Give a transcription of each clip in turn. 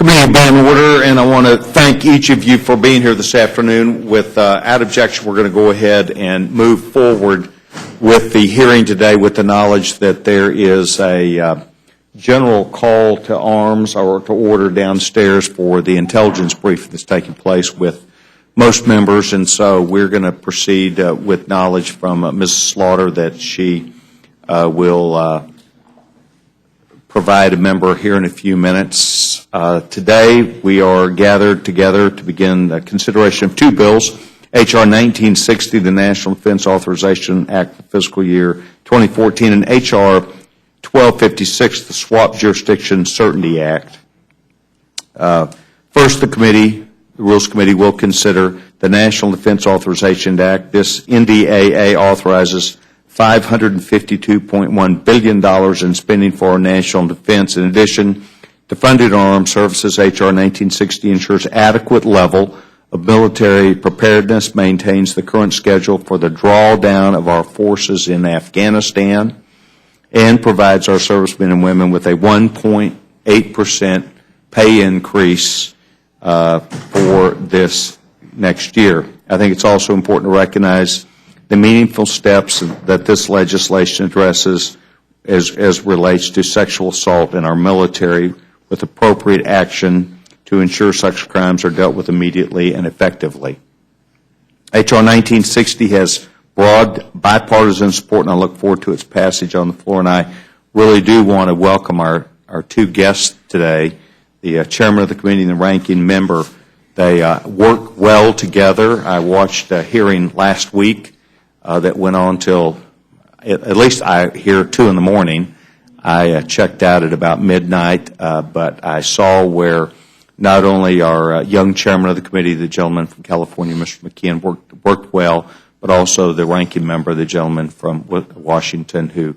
Committee will be in order, and I want to thank each of you for being here this afternoon. Without objection, we're going to go ahead and move forward with the hearing today with the knowledge that there is a general call to arms or to order downstairs for the intelligence briefing that's taking place with most members, and so we're going to proceed with knowledge from Mrs. Slaughter that she will provide a member here in a few minutes. Today we are gathered together to begin the consideration of two bills, H.R. 1960, the National Defense Authorization Act for fiscal year 2014, and H.R. 1256, the Swap Jurisdiction Certainty Act. First, the Rules Committee will consider the National Defense Authorization Act. This NDAA authorizes $552.1 billion in spending for our national defense. In addition to funded armed services, H.R. 1960 ensures adequate level of military preparedness, maintains the current schedule for the drawdown of our forces in Afghanistan, and provides our servicemen and women with a 1.8% pay increase for this next year. I think it's also important to recognize the meaningful steps that this legislation addresses as relates to sexual assault in our military, with appropriate action to ensure such crimes are dealt with immediately and effectively. H.R. 1960 has broad bipartisan support, and I look forward to its passage on the floor. And I really do want to welcome our two guests today, the chairman of the committee and the ranking member. They work well together. I watched a hearing last week that went on till at least I hear 2 in the morning. I checked out at about midnight, but I saw where not only our young chairman of the committee, the gentleman from California, Mr. McKeon, worked well, but also the ranking member, the gentleman from Washington, who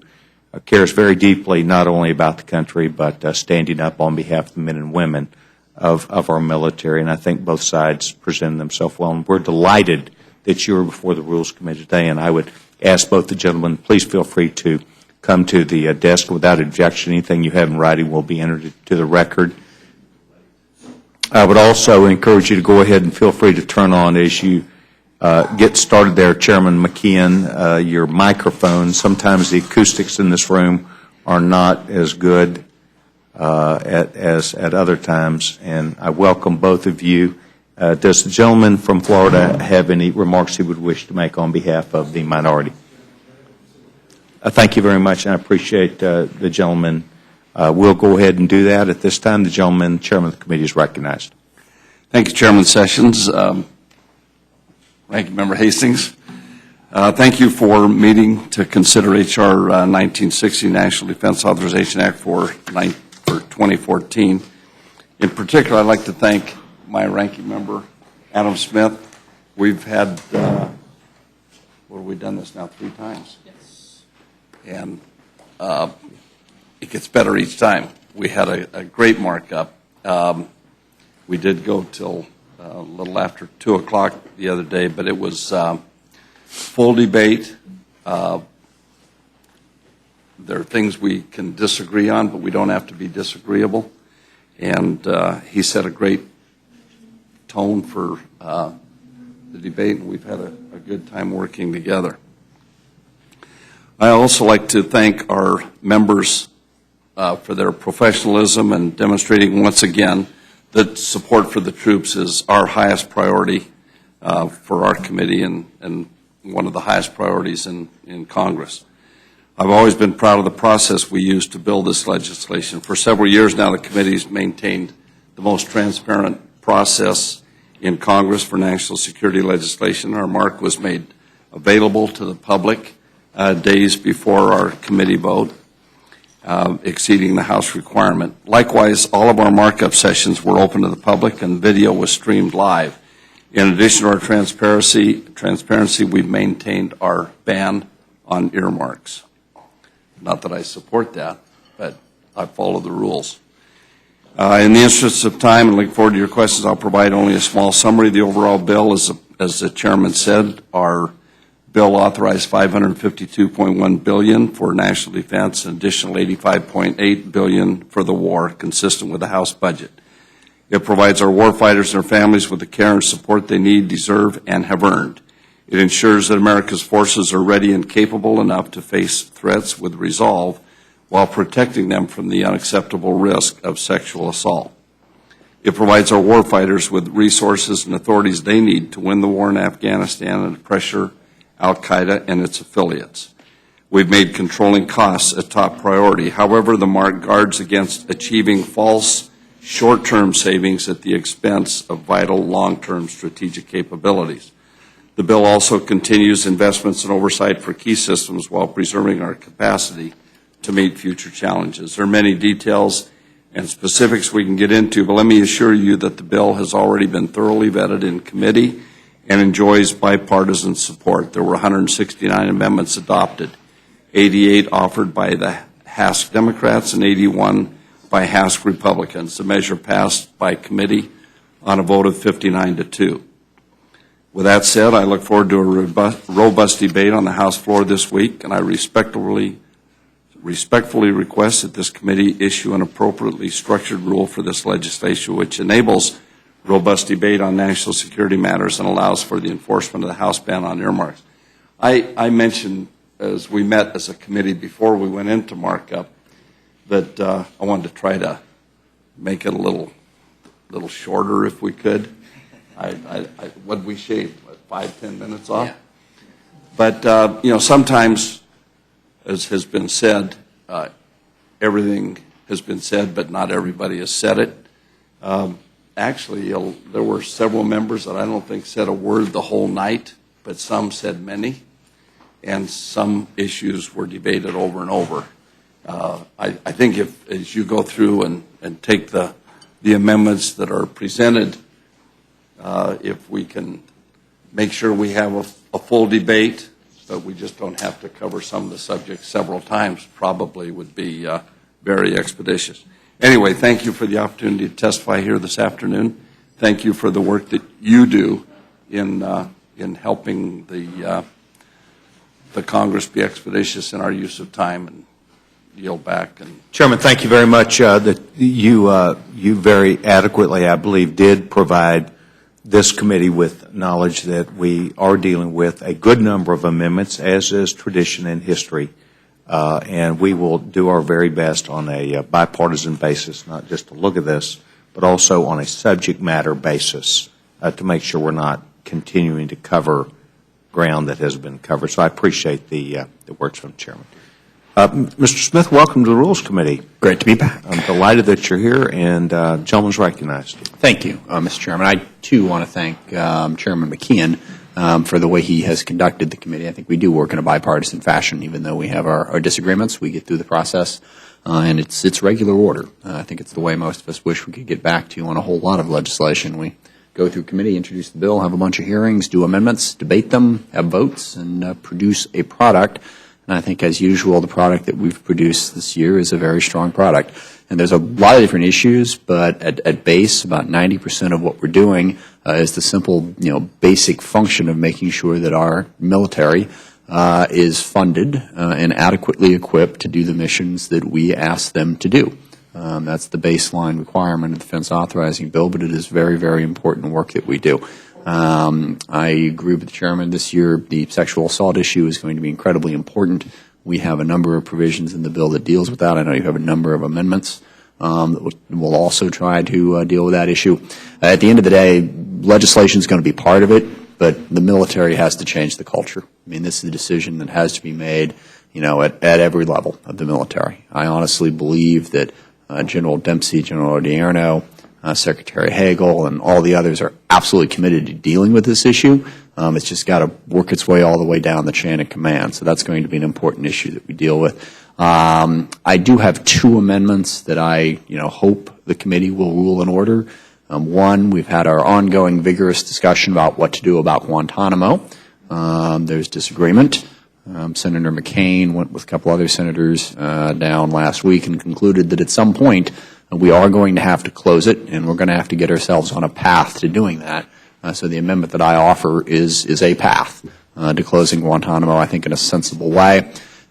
cares very deeply not only about the country, but standing up on behalf of the men and women of our military. And I think both sides presented themselves well. And we're delighted that you are before the Rules Committee today. And I would ask both the gentlemen, please feel free to come to the desk without objection. Anything you have in writing will be entered to the record. I would also encourage you to go ahead and feel free to turn on as you get started there, Chairman McKeon, your microphone. Sometimes the acoustics in this room are not as good as at other times, and I welcome both of you. Does the gentleman from Florida have any remarks he would wish to make on behalf of the minority? Thank you very much, and I appreciate the gentleman. We'll go ahead and do that. At this time, the gentleman, chairman of the committee, is recognized. Thank you, Chairman Sessions. Ranking Member Hastings, thank you for meeting to consider H.R. 1960, National Defense Authorization Act for 2014. In particular, I'd like to thank my ranking member, Adam Smith. We've had, what have we done this now, 3 times? Yes. And it gets better each time. We had a great markup. We did go till a little after 2 o'clock the other day, but it was full debate. There are things we can disagree on, but we don't have to be disagreeable. And he set a great tone for the debate, and we've had a good time working together. I also like to thank our members for their professionalism and demonstrating once again that support for the troops is our highest priority for our committee and one of the highest priorities in Congress. I've always been proud of the process we used to build this legislation. For several years now, the committee's maintained the most transparent process in Congress for national security legislation. Our mark was made available to the public days before our committee vote, exceeding the House requirement. Likewise, all of our markup sessions were open to the public and video was streamed live. In addition to our transparency, we've maintained our ban on earmarks. Not that I support that, but I follow the rules. In the interest of time and look forward to your questions, I'll provide only a small summary of the overall bill. As the chairman said, our bill authorized $552.1 billion for national defense, an additional $85.8 billion for the war, consistent with the House budget. It provides our warfighters and their families with the care and support they need, deserve, and have earned. It ensures that America's forces are ready and capable enough to face threats with resolve while protecting them from the unacceptable risk of sexual assault. It provides our warfighters with resources and authorities they need to win the war in Afghanistan and to pressure al-Qaeda and its affiliates. We've made controlling costs a top priority. However, the mark guards against achieving false short-term savings at the expense of vital long-term strategic capabilities. The bill also continues investments and oversight for key systems while preserving our capacity to meet future challenges. There are many details and specifics we can get into, but let me assure you that the bill has already been thoroughly vetted in committee and enjoys bipartisan support. There were 169 amendments adopted, 88 offered by the HASC Democrats and 81 by HASC Republicans. The measure passed by committee on a vote of 59-2. With that said, I look forward to a robust debate on the House floor this week, and I respectfully request that this committee issue an appropriately structured rule for this legislation which enables robust debate on national security matters and allows for the enforcement of the House ban on earmarks. I mentioned as we met as a committee before we went into markup that I wanted to try to make it a little shorter if we could. What we shaved, 5-10 minutes off? Yeah. But, sometimes, as has been said, everything has been said, but not everybody has said it. Actually, there were several members that I don't think said a word the whole night, but some said many, and some issues were debated over and over. I think as you go through and take the amendments that are presented, if we can make sure we have a full debate, but we just don't have to cover some of the subjects several times, probably would be very expeditious. Anyway, thank you for the opportunity to testify here this afternoon. Thank you for the work that you do in helping the Congress be expeditious in our use of time, and yield back. And Chairman, thank you very much. That you very adequately, I believe, did provide this committee with knowledge that we are dealing with a good number of amendments, as is tradition and history, and we will do our very best on a bipartisan basis, not just to look at this, but also on a subject matter basis to make sure we're not continuing to cover ground that has been covered. So I appreciate the words from the Chairman. Mr. Smith, welcome to the Rules Committee. Great to be back. I'm delighted that you're here, and gentleman's recognized. Thank you, Mr. Chairman. I, too, want to thank Chairman McKeon for the way he has conducted the committee. I think we do work in a bipartisan fashion. Even though we have our disagreements, we get through the process, and it's regular order. I think it's the way most of us wish we could get back to on a whole lot of legislation. We go through committee, introduce the bill, have a bunch of hearings, do amendments, debate them, have votes, and produce a product. And I think, as usual, the product that we've produced this year is a very strong product. And there's a lot of different issues, but at base, about 90% of what we're doing is the simple, basic function of making sure that our military is funded and adequately equipped to do the missions that we ask them to do. That's the baseline requirement of the Defense Authorizing Bill, but it is very, very important work that we do. I agree with the Chairman. This year, the sexual assault issue is going to be incredibly important. We have a number of provisions in the bill that deals with that. I know you have a number of amendments that will also try to deal with that issue. At the end of the day, legislation is going to be part of it, but the military has to change the culture. I mean, this is a decision that has to be made, at every level of the military. I honestly believe that General Dempsey, General Odierno, Secretary Hagel, and all the others are absolutely committed to dealing with this issue. It's just got to work its way all the way down the chain of command. So that's going to be an important issue that we deal with. I do have two amendments that I, hope the committee will rule in order. One, we've had our ongoing vigorous discussion about what to do about Guantanamo. There's disagreement. Senator McCain went with a couple other senators down last week and concluded that at some point we are going to have to close it, and we're going to have to get ourselves on a path to doing that. So the amendment that I offer is a path to closing Guantanamo, I think, in a sensible way.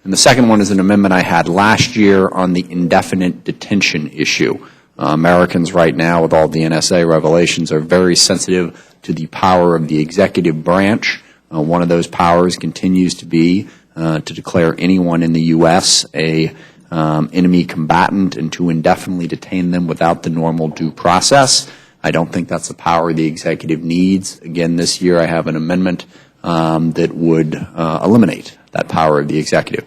And the second one is an amendment I had last year on the indefinite detention issue. Americans right now, with all the NSA revelations, are very sensitive to the power of the executive branch. One of those powers continues to be to declare anyone in the U.S. a enemy combatant and to indefinitely detain them without the normal due process. I don't think that's the power the executive needs. Again, this year I have an amendment that would eliminate that power of the executive.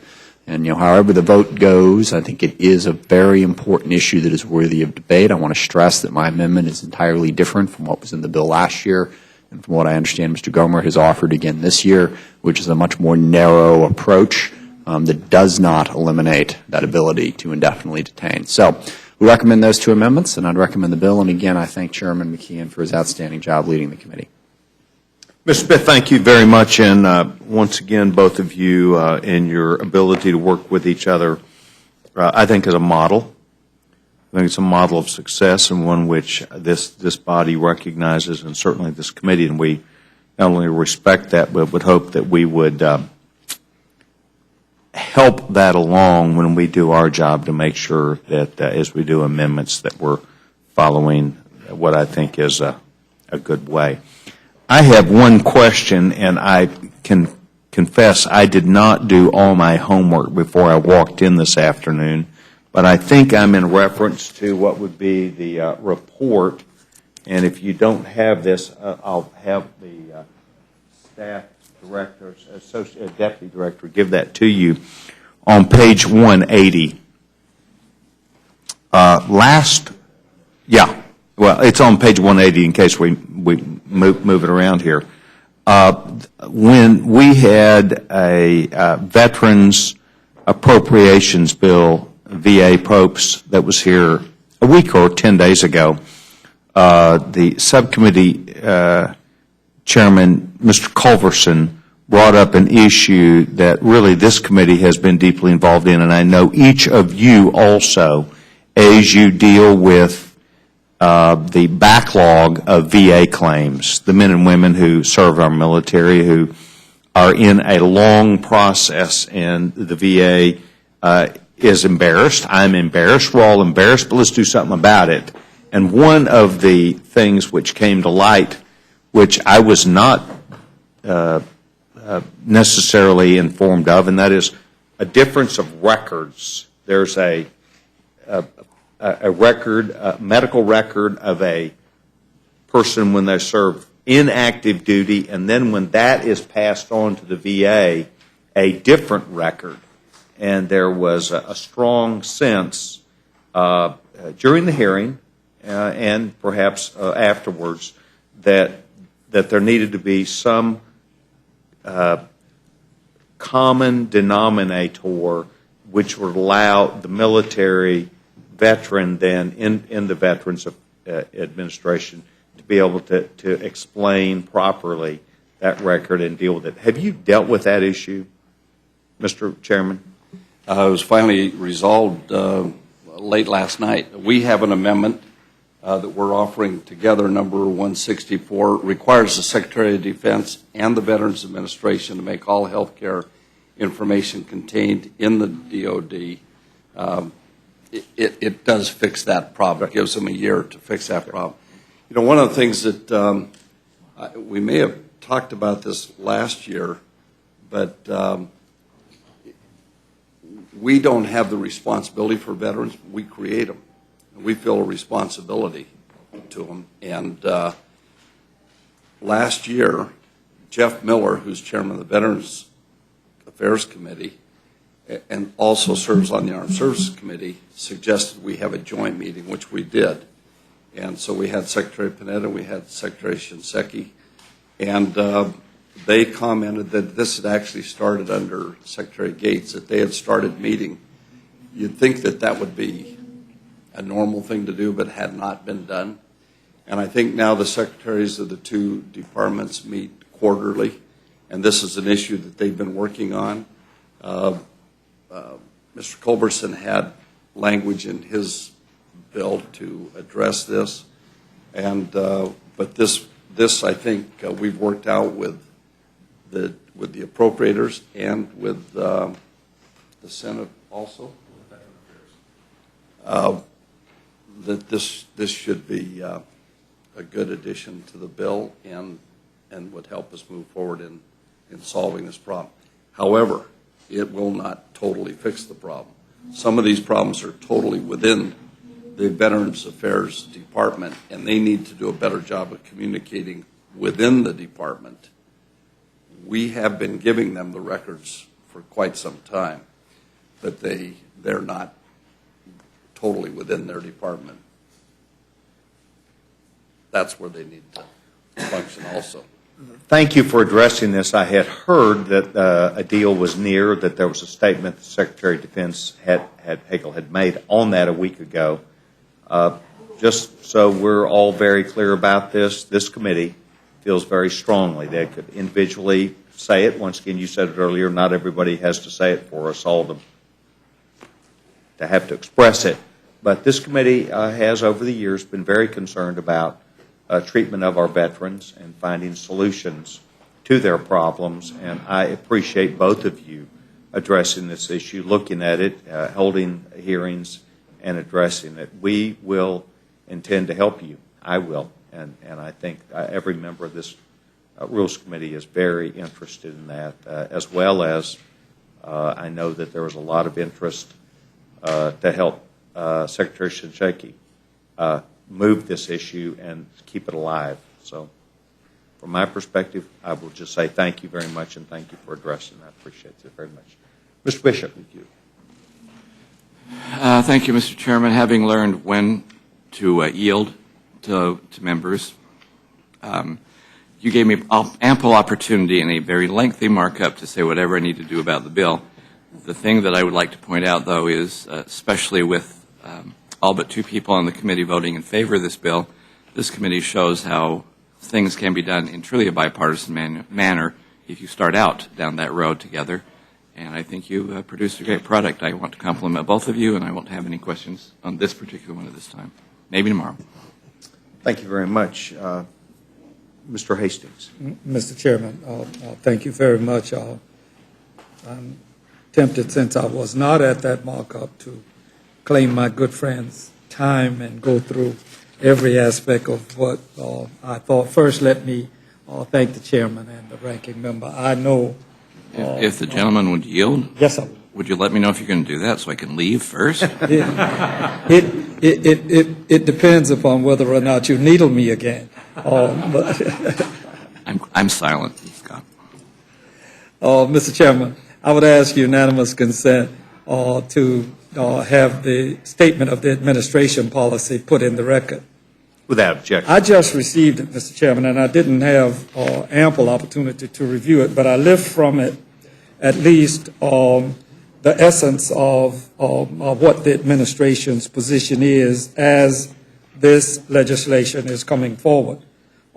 And, however the vote goes, I think it is a very important issue that is worthy of debate. I want to stress that my amendment is entirely different from what was in the bill last year and from what I understand Mr. Gomer has offered again this year, which is a much more narrow approach that does not eliminate that ability to indefinitely detain. So we recommend those two amendments, and I'd recommend the bill. And again, I thank Chairman McKeon for his outstanding job leading the committee. Mr. Smith, thank you very much, and once again, both of you in your ability to work with each other, I think is a model. I think it's a model of success and one which this body recognizes, and certainly this committee, and we not only respect that, but would hope that we would help that along when we do our job to make sure that as we do amendments that we're following what I think is a good way. I have one question, and I can confess I did not do all my homework before I walked in this afternoon, but I think I'm in reference to what would be the report, and if you don't have this, I'll have the staff director, deputy director, give that to you on page 180. Well, it's on page 180 in case we move it around here. When we had a Veterans Appropriations Bill, VA POPES, that was here a week or 10 days ago, the subcommittee chairman, Mr. Culverson, brought up an issue that really this committee has been deeply involved in, and I know each of you also, as you deal with the backlog of VA claims, the men and women who serve our military, who are in a long process, and the VA is embarrassed. I'm embarrassed. We're all embarrassed, but let's do something about it. And one of the things which came to light, which I was not necessarily informed of, and that is a difference of records. There's a record, a medical record of a person when they serve in active duty, and then when that is passed on to the VA, a different record. And there was a strong sense during the hearing and perhaps afterwards that there needed to be some common denominator which would allow the military veteran then in the Veterans Administration to be able to explain properly that record and deal with it. Have you dealt with that issue, Mr. Chairman? It was finally resolved late last night. We have an amendment that we're offering together, number 164, requires the Secretary of Defense and the Veterans Administration to make all health care information contained in the DOD. It does fix that problem. It gives them a year to fix that problem. You know, one of the things that we may have talked about this last year, but we don't have the responsibility for veterans. We create them. We feel a responsibility to them. And last year, Jeff Miller, who's chairman of the Veterans Affairs Committee and also serves on the Armed Services Committee, suggested we have a joint meeting, which we did. And so we had Secretary Panetta, we had Secretary Shinseki, and they commented that this had actually started under Secretary Gates, that they had started meeting. You'd think that that would be a normal thing to do, but had not been done. And I think now the secretaries of the two departments meet quarterly, and this is an issue that they've been working on. Mr. Culberson had language in his bill to address this, and but this I think we've worked out with the appropriators and with the Senate also. that this should be a good addition to the bill and would help us move forward in solving this problem. However, it will not totally fix the problem. Some of these problems are totally within the Veterans Affairs Department, and they need to do a better job of communicating within the department. We have been giving them the records for quite some time, but they're not totally within their department. That's where they need to function also. Thank you for addressing this. I had heard that a deal was near, that there was a statement the Secretary of Defense Hagel had made on that a week ago. Just so we're all very clear about this committee feels very strongly. They could individually say it. Once again, you said it earlier, not everybody has to say it for us all to have to express it. But this committee has, over the years, been very concerned about treatment of our veterans and finding solutions to their problems. And I appreciate both of you addressing this issue, looking at it, holding hearings, and addressing it. We will intend to help you. I will. And I think every member of this Rules Committee is very interested in that, as well as I know that there was a lot of interest to help Secretary Shinseki move this issue and keep it alive. So from my perspective, I will just say thank you very much, and thank you for addressing that. I appreciate it very much. Mr. Bishop. Thank you. Thank you, Mr. Chairman. Having learned when to yield to members, you gave me ample opportunity in a very lengthy markup to say whatever I need to do about the bill. The thing that I would like to point out, though, is especially with all but 2 people on the committee voting in favor of this bill, this committee shows how things can be done in truly a bipartisan manner if you start out down that road together. And I think you produced a great product. I want to compliment both of you, and I won't have any questions on this particular one at this time. Maybe tomorrow. Thank you very much. Mr. Hastings. Mr. Chairman, thank you very much. I'm tempted, since I was not at that markup, to claim my good friend's time and go through every aspect of what I thought. First, let me thank the chairman and the ranking member. I know. If the gentleman would yield? Yes, sir. Would you let me know if you're going to do that so I can leave first? It depends upon whether or not you needle me again. I'm silent, Scott. Mr. Chairman, I would ask unanimous consent to have the statement of the administration policy put in the record. Without objection. I just received it, Mr. Chairman, and I didn't have ample opportunity to review it, but I lift from it at least the essence of what the administration's position is as this legislation is coming forward.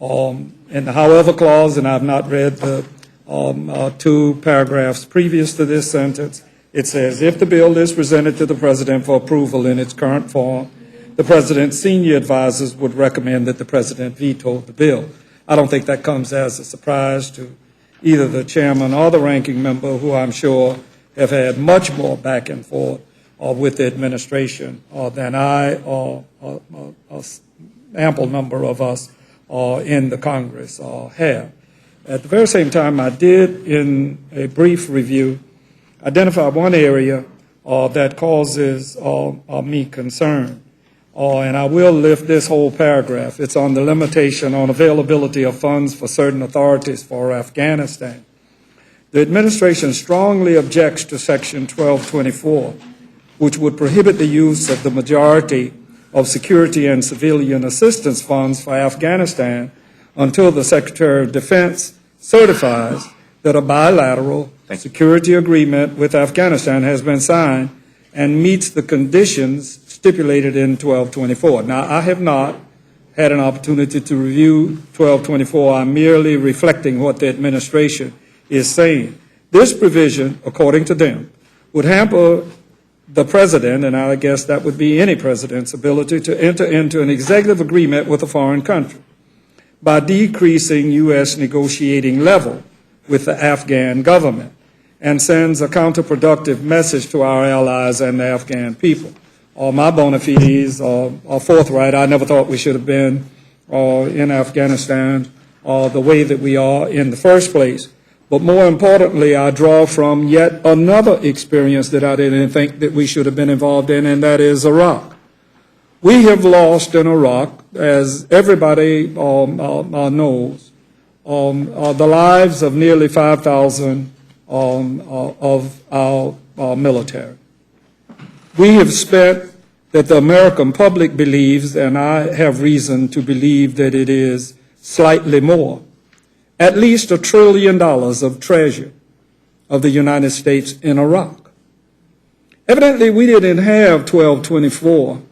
In the however clause, and I've not read the 2 paragraphs previous to this sentence, it says, if the bill is presented to the President for approval in its current form, the President's senior advisors would recommend that the President veto the bill. I don't think that comes as a surprise to either the chairman or the ranking member, who I'm sure have had much more back and forth with the administration than I or an ample number of us in the Congress have. At the very same time, I did, in a brief review, identify one area that causes me concern. And I will lift this whole paragraph. It's on the limitation on availability of funds for certain authorities for Afghanistan. The administration strongly objects to Section 1224, which would prohibit the use of the majority of security and civilian assistance funds for Afghanistan until the Secretary of Defense certifies that a bilateral security agreement with Afghanistan has been signed and meets the conditions stipulated in 1224. Now, I have not had an opportunity to review 1224. I'm merely reflecting what the administration is saying. This provision, according to them, would hamper the president, and I guess that would be any president's ability to enter into an executive agreement with a foreign country by decreasing U.S. negotiating level with the Afghan government, and sends a counterproductive message to our allies and the Afghan people. my bona fides are forthright. I never thought we should have been in Afghanistan the way that we are in the first place. But more importantly, I draw from yet another experience that I didn't think that we should have been involved in, and that is Iraq. We have lost in Iraq, as everybody knows, the lives of nearly 5,000 of our military. We have spent, that the American public believes, and I have reason to believe that it is slightly more, at least $1 trillion of treasure of the United States in Iraq. Evidently, we didn't have 1224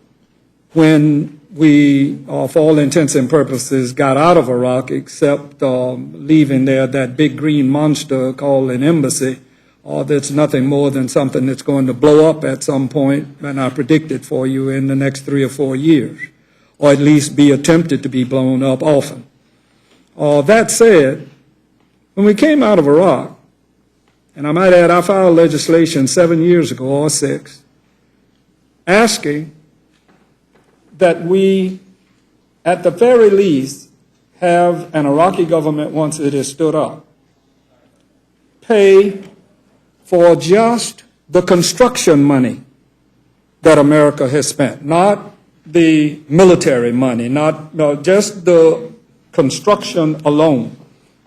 when we, for all intents and purposes, got out of Iraq, except leaving there that big green monster called an embassy, that's nothing more than something that's going to blow up at some point, and I predict it for you in the next 3 or 4 years, or at least be attempted to be blown up often. That said, when we came out of Iraq, and I might add I filed legislation 7 years ago, or 6, asking that we, at the very least, have an Iraqi government, once it is stood up, pay for just the construction money that America has spent, not the military money, just the construction alone,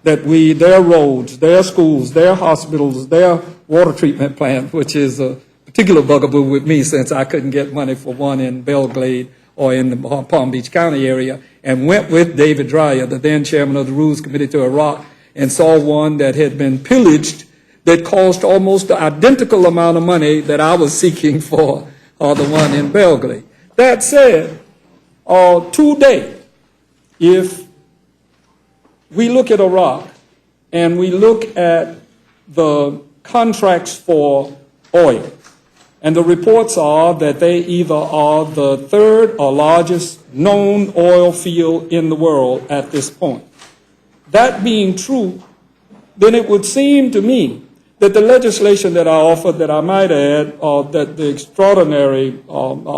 that their roads, their schools, their hospitals, their water treatment plant, which is a particular bugaboo with me since I couldn't get money for one in Belgrade or in the Palm Beach County area, and went with David Dreyer, the then chairman of the Rules Committee, to Iraq and saw one that had been pillaged that cost almost the identical amount of money that I was seeking for the one in Belgrade. That said, today, if we look at Iraq and we look at the contracts for oil, and the reports are that they either are the 3rd or largest known oil field in the world at this point. That being true, then it would seem to me that the legislation that I offered, that I might add, that the extraordinary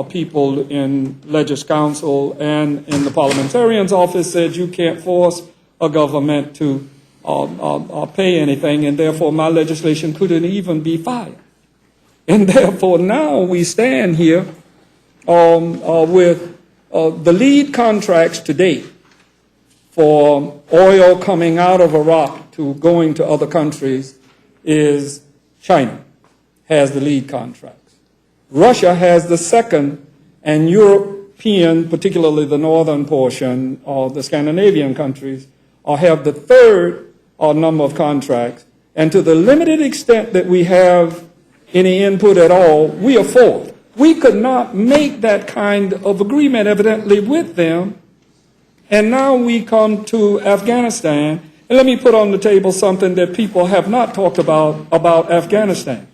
people in Legis Council and in the parliamentarian's office said you can't force a government to pay anything, and therefore my legislation couldn't even be filed. And therefore now we stand here with the lead contracts to date for oil coming out of Iraq to going to other countries is China has the lead contracts. Russia has the second, and European, particularly the northern portion of the Scandinavian countries, have the third number of contracts. And to the limited extent that we have any input at all, we are fourth. We could not make that kind of agreement, evidently, with them. And now we come to Afghanistan. And let me put on the table something that people have not talked about Afghanistan,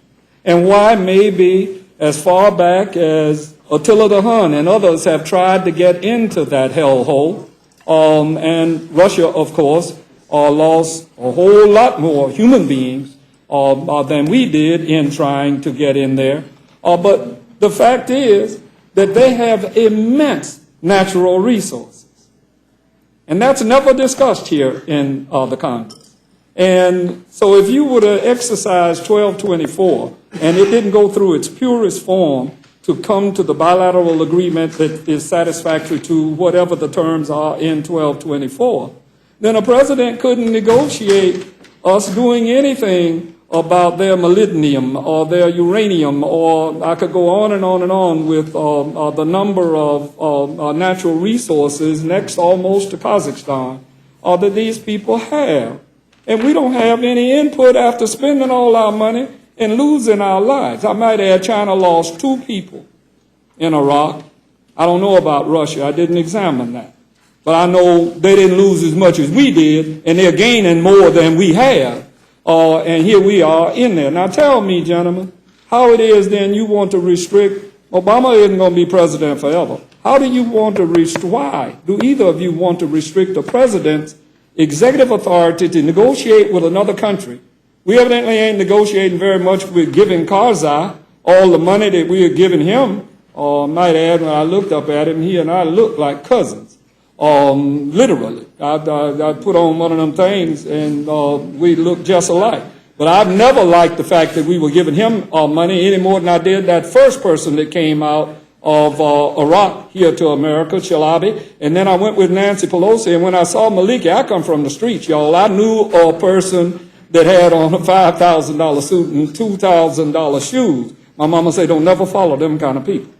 and why maybe as far back as Attila the Hun and others have tried to get into that hellhole. And Russia, of course, lost a whole lot more human beings than we did in trying to get in there. But the fact is that they have immense natural resources. And that's never discussed here in the Congress. And so if you were to exercise 1224, and it didn't go through its purest form to come to the bilateral agreement that is satisfactory to whatever the terms are in 1224, then a president couldn't negotiate us doing anything about their molybdenum or their uranium, or I could go on and on and on with the number of natural resources, next almost to Kazakhstan, that these people have. And we don't have any input after spending all our money and losing our lives. I might add, China lost 2 people in Iraq. I don't know about Russia. I didn't examine that. But I know they didn't lose as much as we did, and they're gaining more than we have. And here we are in there. Now tell me, gentlemen, how it is then you want to restrict, Obama isn't going to be president forever. How do you want to why do either of you want to restrict the president's executive authority to negotiate with another country? We evidently ain't negotiating very much with giving Karzai all the money that we are giving him Might add, when I looked up at him, he and I looked like cousins, literally. I put on one of them things, and we looked just alike. But I've never liked the fact that we were giving him money any more than I did that first person that came out of Iraq here to America, Chalabi. And then I went with Nancy Pelosi, and when I saw Maliki, I come from the streets, y'all. I knew a person that had on a $5,000 suit and $2,000 shoes. My mama said, don't never follow them kind of people.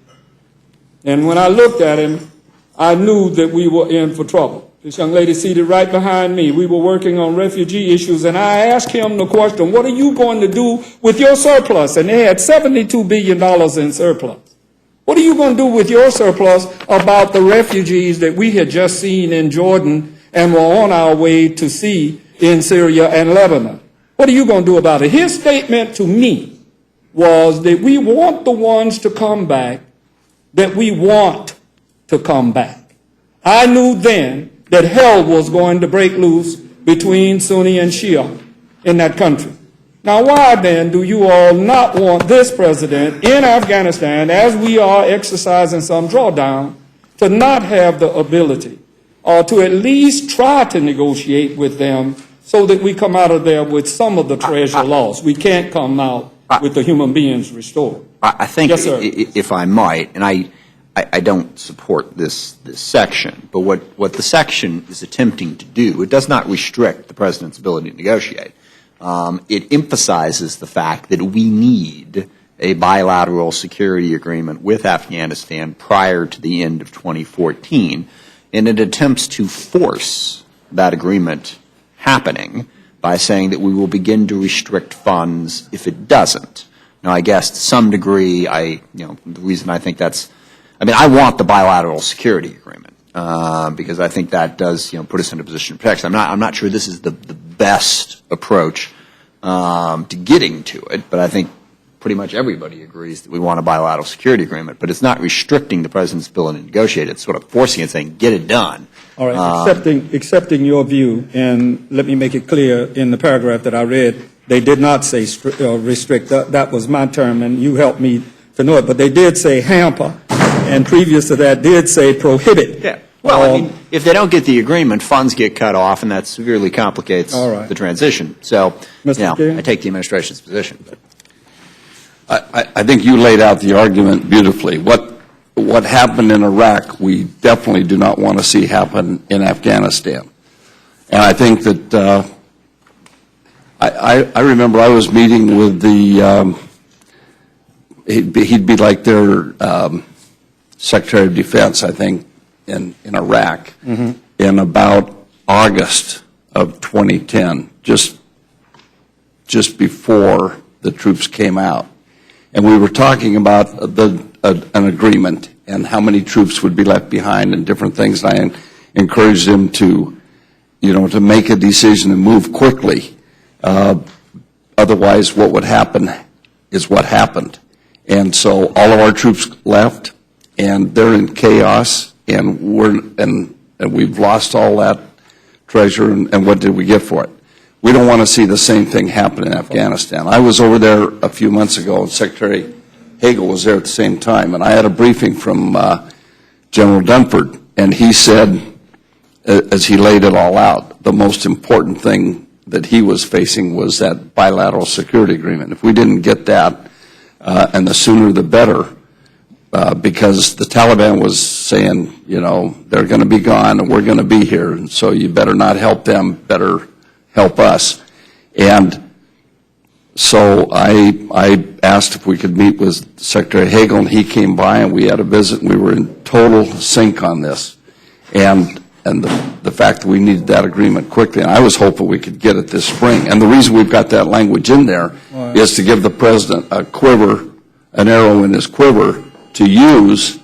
And when I looked at him, I knew that we were in for trouble. This young lady seated right behind me. We were working on refugee issues, and I asked him the question, what are you going to do with your surplus? And they had $72 billion in surplus. What are you going to do with your surplus about the refugees that we had just seen in Jordan and were on our way to see in Syria and Lebanon? What are you going to do about it? His statement to me was that we want the ones to come back that we want to come back. I knew then that hell was going to break loose between Sunni and Shia in that country. Now, why then do you all not want this president in Afghanistan, as we are exercising some drawdown, to not have the ability or to at least try to negotiate with them so that we come out of there with some of the treasure lost? We can't come out with the human beings restored. I think, yes, sir. if I might, and I don't support this section, but what the section is attempting to do, it does not restrict the president's ability to negotiate. It emphasizes the fact that we need a bilateral security agreement with Afghanistan prior to the end of 2014, and it attempts to force that agreement happening by saying that we will begin to restrict funds if it doesn't. Now, I guess to some degree, the reason I think I want the bilateral security agreement because I think that does, put us in a position of protection. I'm not sure this is the best approach to getting to it, but I think pretty much everybody agrees that we want a bilateral security agreement. But it's not restricting the president's ability to negotiate. It's sort of forcing it, saying, get it done. All right, accepting your view, and let me make it clear in the paragraph that I read, they did not say restrict. That was my term, and you helped me to know it. But they did say hamper, and previous to that did say prohibit. Yeah. Well, if they don't get the agreement, funds get cut off, and that severely complicates the transition. So, I take the administration's position. But I think you laid out the argument beautifully. What happened in Iraq, we definitely do not want to see happen in Afghanistan. And I think that I remember I was meeting with the he'd be like their Secretary of Defense, I think, in Iraq in about August of 2010, just before the troops came out. And we were talking about an agreement and how many troops would be left behind and different things. And I encouraged them to, to make a decision and move quickly. Otherwise, what would happen is what happened. And so all of our troops left, and they're in chaos, and we've lost all that treasure, and what did we get for it? We don't want to see the same thing happen in Afghanistan. I was over there a few months ago, and Secretary Hagel was there at the same time, and I had a briefing from General Dunford, and he said, as he laid it all out, the most important thing that he was facing was that bilateral security agreement. If we didn't get that, and the sooner the better, because the Taliban was saying, they're going to be gone and we're going to be here, and so you better not help them, better help us. And so I asked if we could meet with Secretary Hagel, and he came by, and we had a visit, and we were in total sync on this. And the fact that we needed that agreement quickly, and I was hoping we could get it this spring. And the reason we've got that language in there is to give the President a quiver, an arrow in his quiver to use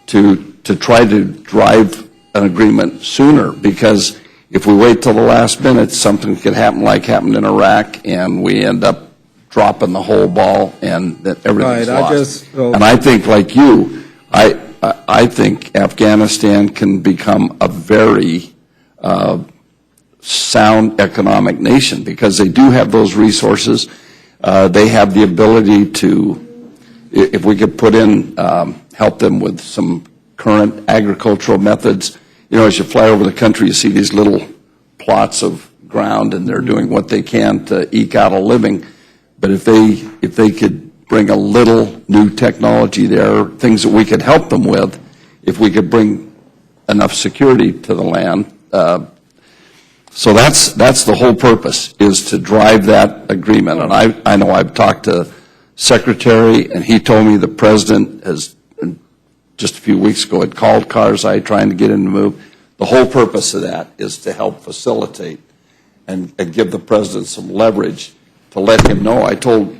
to try to drive an agreement sooner, because if we wait till the last minute, something could happen like happened in Iraq, and we end up dropping the whole ball, and that everything's lost. And I think, like you, I think Afghanistan can become a very sound economic nation, because they do have those resources. They have the ability to if we could put in, help them with some current agricultural methods. You know, as you fly over the country, you see these little plots of ground, and they're doing what they can to eke out a living. But if they could bring a little new technology there, things that we could help them with, if we could bring enough security to the land. So that's the whole purpose, is to drive that agreement. And I know I've talked to Secretary, and he told me the President has, just a few weeks ago, had called Karzai trying to get him to move. The whole purpose of that is to help facilitate and give the President some leverage to let him know. I told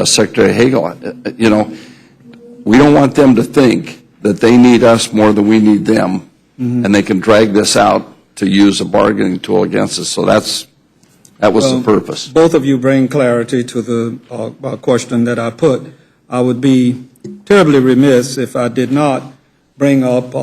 Secretary Hagel, you know, we don't want them to think that they need us more than we need them, and they can drag this out to use a bargaining tool against us. So that was the purpose. Both of you bring clarity to the question that I put. I would be terribly remiss if I did not bring up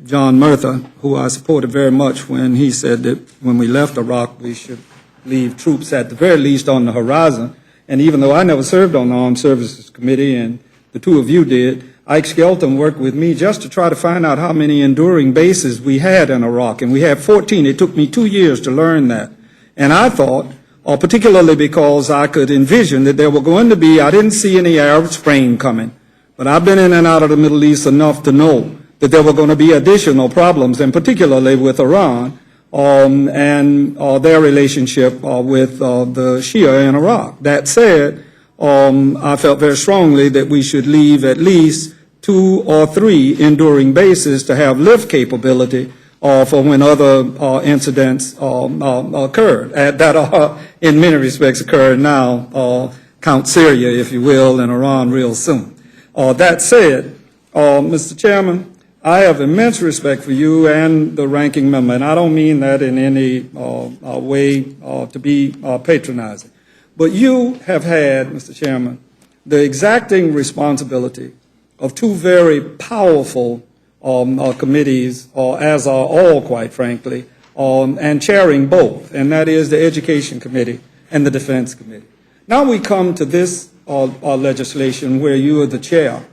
John Murtha, who I supported very much when he said that when we left Iraq, we should leave troops at the very least on the horizon. And even though I never served on the Armed Services Committee, and the two of you did, Ike Skelton worked with me just to try to find out how many enduring bases we had in Iraq. And we had 14. It took me 2 years to learn that. And I thought, particularly because I could envision that there were going to be, I didn't see any Arab Spring coming, but I've been in and out of the Middle East enough to know that there were going to be additional problems, and particularly with Iran and their relationship with the Shia in Iraq. That said, I felt very strongly that we should leave at least 2 or 3 enduring bases to have lift capability for when other incidents occurred, that are in many respects occurring now. Count Syria, if you will, and Iran real soon. That said, Mr. Chairman, I have immense respect for you and the ranking member, and I don't mean that in any way to be patronizing. But you have had, Mr. Chairman, the exacting responsibility of 2 very powerful committees, as are all, quite frankly, and chairing both, and that is the Education Committee and the Defense Committee. Now we come to this legislation where you are the chair,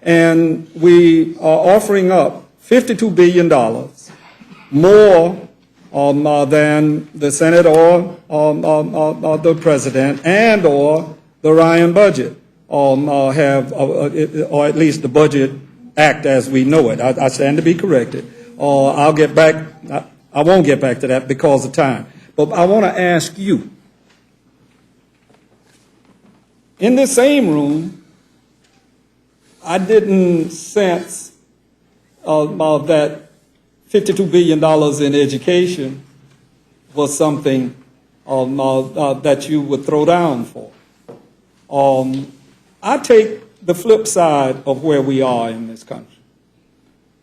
and we are offering up $52 billion, more than the Senate or the President and or the Ryan budget have, or at least the Budget Act as we know it. I stand to be corrected. I'll get back. I won't get back to that because of time. But I want to ask you, in this same room, I didn't sense that $52 billion in education was something that you would throw down for. I take the flip side of where we are in this country.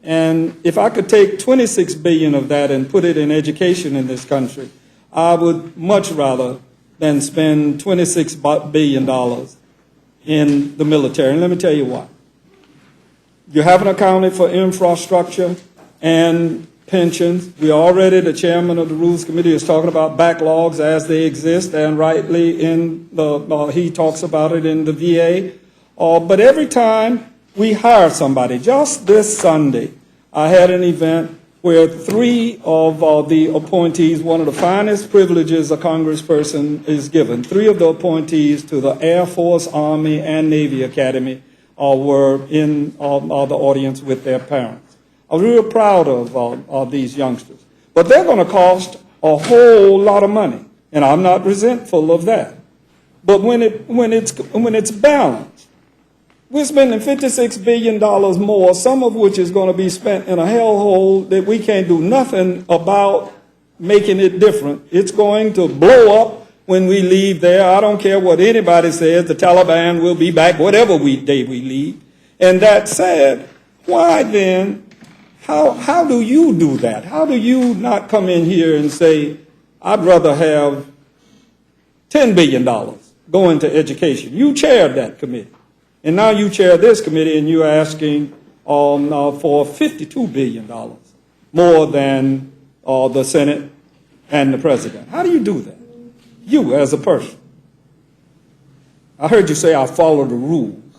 And if I could take $26 billion of that and put it in education in this country, I would much rather than spend $26 billion in the military. And let me tell you why. You haven't accounted for infrastructure and pensions. We already, the chairman of the Rules Committee is talking about backlogs as they exist, and rightly in the, he talks about it in the VA. But every time we hire somebody, just this Sunday, I had an event where 3 of the appointees, one of the finest privileges a congressperson is given, 3 of the appointees to the Air Force, Army, and Navy Academy were in the audience with their parents. I was real proud of these youngsters. But they're going to cost a whole lot of money, and I'm not resentful of that. But when it's balanced, we're spending $56 billion more, some of which is going to be spent in a hellhole that we can't do nothing about making it different. It's going to blow up when we leave there. I don't care what anybody says. The Taliban will be back whatever day we leave. And that said, why then, how do you do that? How do you not come in here and say, I'd rather have $10 billion go into education? You chaired that committee. And now you chair this committee, and you're asking for $52 billion, more than the Senate and the President. How do you do that? You as a person. I heard you say I follow the rules.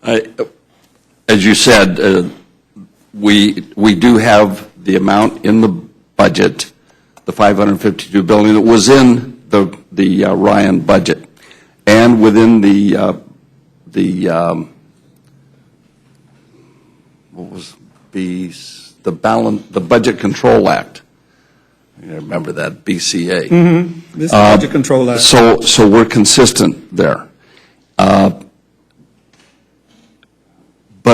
As you said, we do have the amount in the budget, the $552 billion that was in the Ryan budget, and within what was the Budget Control Act. I remember that, BCA. Mm-hmm. This Budget Control Act. So we're consistent there. But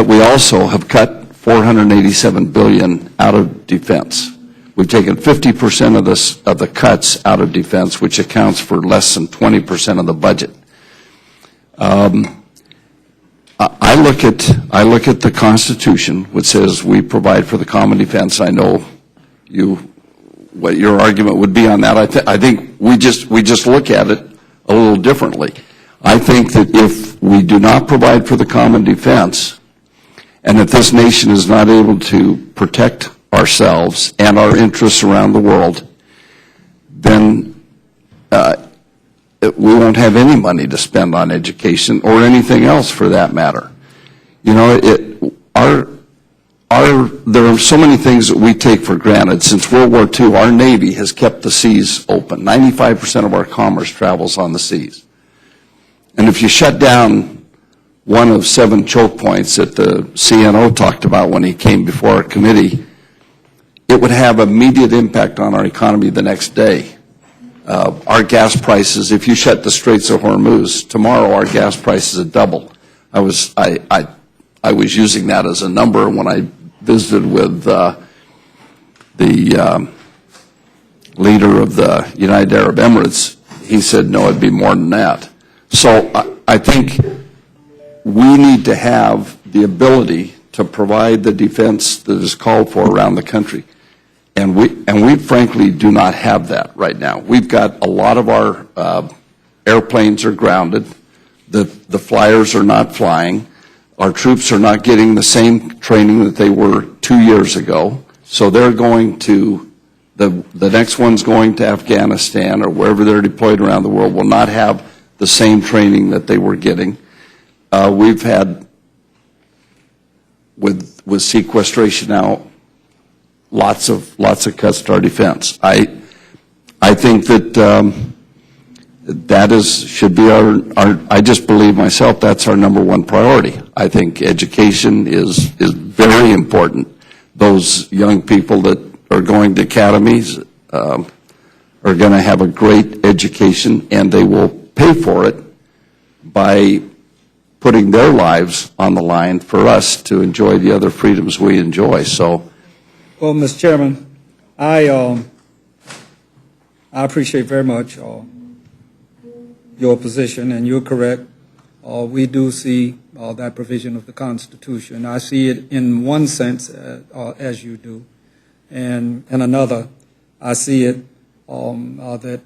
we also have cut $487 billion out of defense. We've taken 50% of the cuts out of defense, which accounts for less than 20% of the budget. I look at the Constitution, which says we provide for the common defense. I know what your argument would be on that. I think we just look at it a little differently. I think that if we do not provide for the common defense, and if this nation is not able to protect ourselves and our interests around the world, then we won't have any money to spend on education or anything else for that matter. You know, there are so many things that we take for granted. Since World War II, our Navy has kept the seas open. 95% of our commerce travels on the seas. And if you shut down one of 7 choke points that the CNO talked about when he came before our committee, it would have immediate impact on our economy the next day. Our gas prices, if you shut the Straits of Hormuz, tomorrow our gas prices would double. I was using that as a number when I visited with the leader of the United Arab Emirates. He said, no, it'd be more than that. So I think we need to have the ability to provide the defense that is called for around the country. And we frankly do not have that right now. We've got a lot of our airplanes are grounded. The flyers are not flying. Our troops are not getting the same training that they were 2 years ago. So they're going to, the next one's going to Afghanistan or wherever they're deployed around the world will not have the same training that they were getting. We've had, with sequestration now, lots of cuts to our defense. I think that should be our. I just believe myself that's our number one priority. I think education is very important. Those young people that are going to academies are going to have a great education, and they will pay for it by putting their lives on the line for us to enjoy the other freedoms we enjoy. So. Well, Mr. Chairman, I appreciate very much your position, and you're correct. We do see that provision of the Constitution. I see it in one sense as you do, and in another, I see it that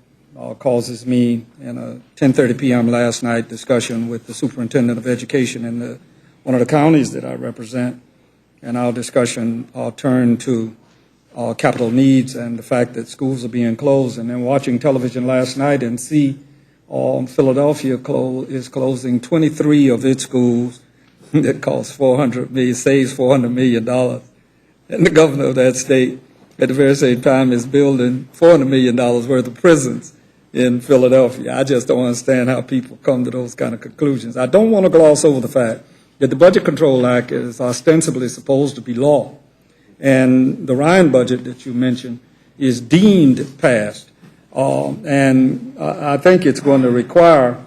causes me in a 10:30 p.m. last night discussion with the superintendent of education in one of the counties that I represent. And our discussion turned to capital needs and the fact that schools are being closed. And then watching television last night and see Philadelphia is closing 23 of its schools that costs saves $400 million. And the governor of that state at the very same time is building $400 million worth of prisons in Philadelphia. I just don't understand how people come to those kind of conclusions. I don't want to gloss over the fact that the Budget Control Act is ostensibly supposed to be law. And the Ryan budget that you mentioned is deemed passed. And I think it's going to require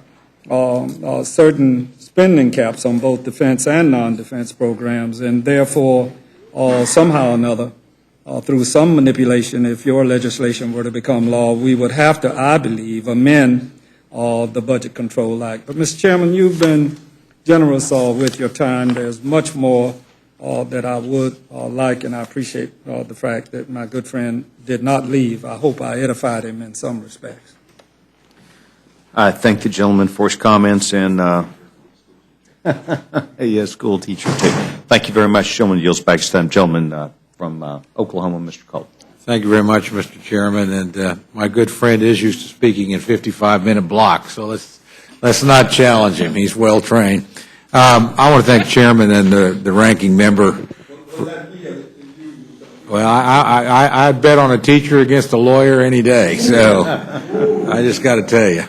certain spending caps on both defense and non-defense programs. And therefore, somehow or another, through some manipulation, if your legislation were to become law, we would have to, I believe, amend the Budget Control Act. But, Mr. Chairman, you've been generous with your time. There's much more that I would like, and I appreciate the fact that my good friend did not leave. I hope I edified him in some respects. I thank the gentleman for his comments, and yes, school teacher too. Thank you very much. Gentleman yields back his time. Gentleman from Oklahoma, Mr. Cole. Thank you very much, Mr. Chairman. And my good friend is used to speaking in 55-minute blocks, so let's not challenge him. He's well trained. I want to thank Chairman and the ranking member. Well, I'd bet on a teacher against a lawyer any day, so I just got to tell you.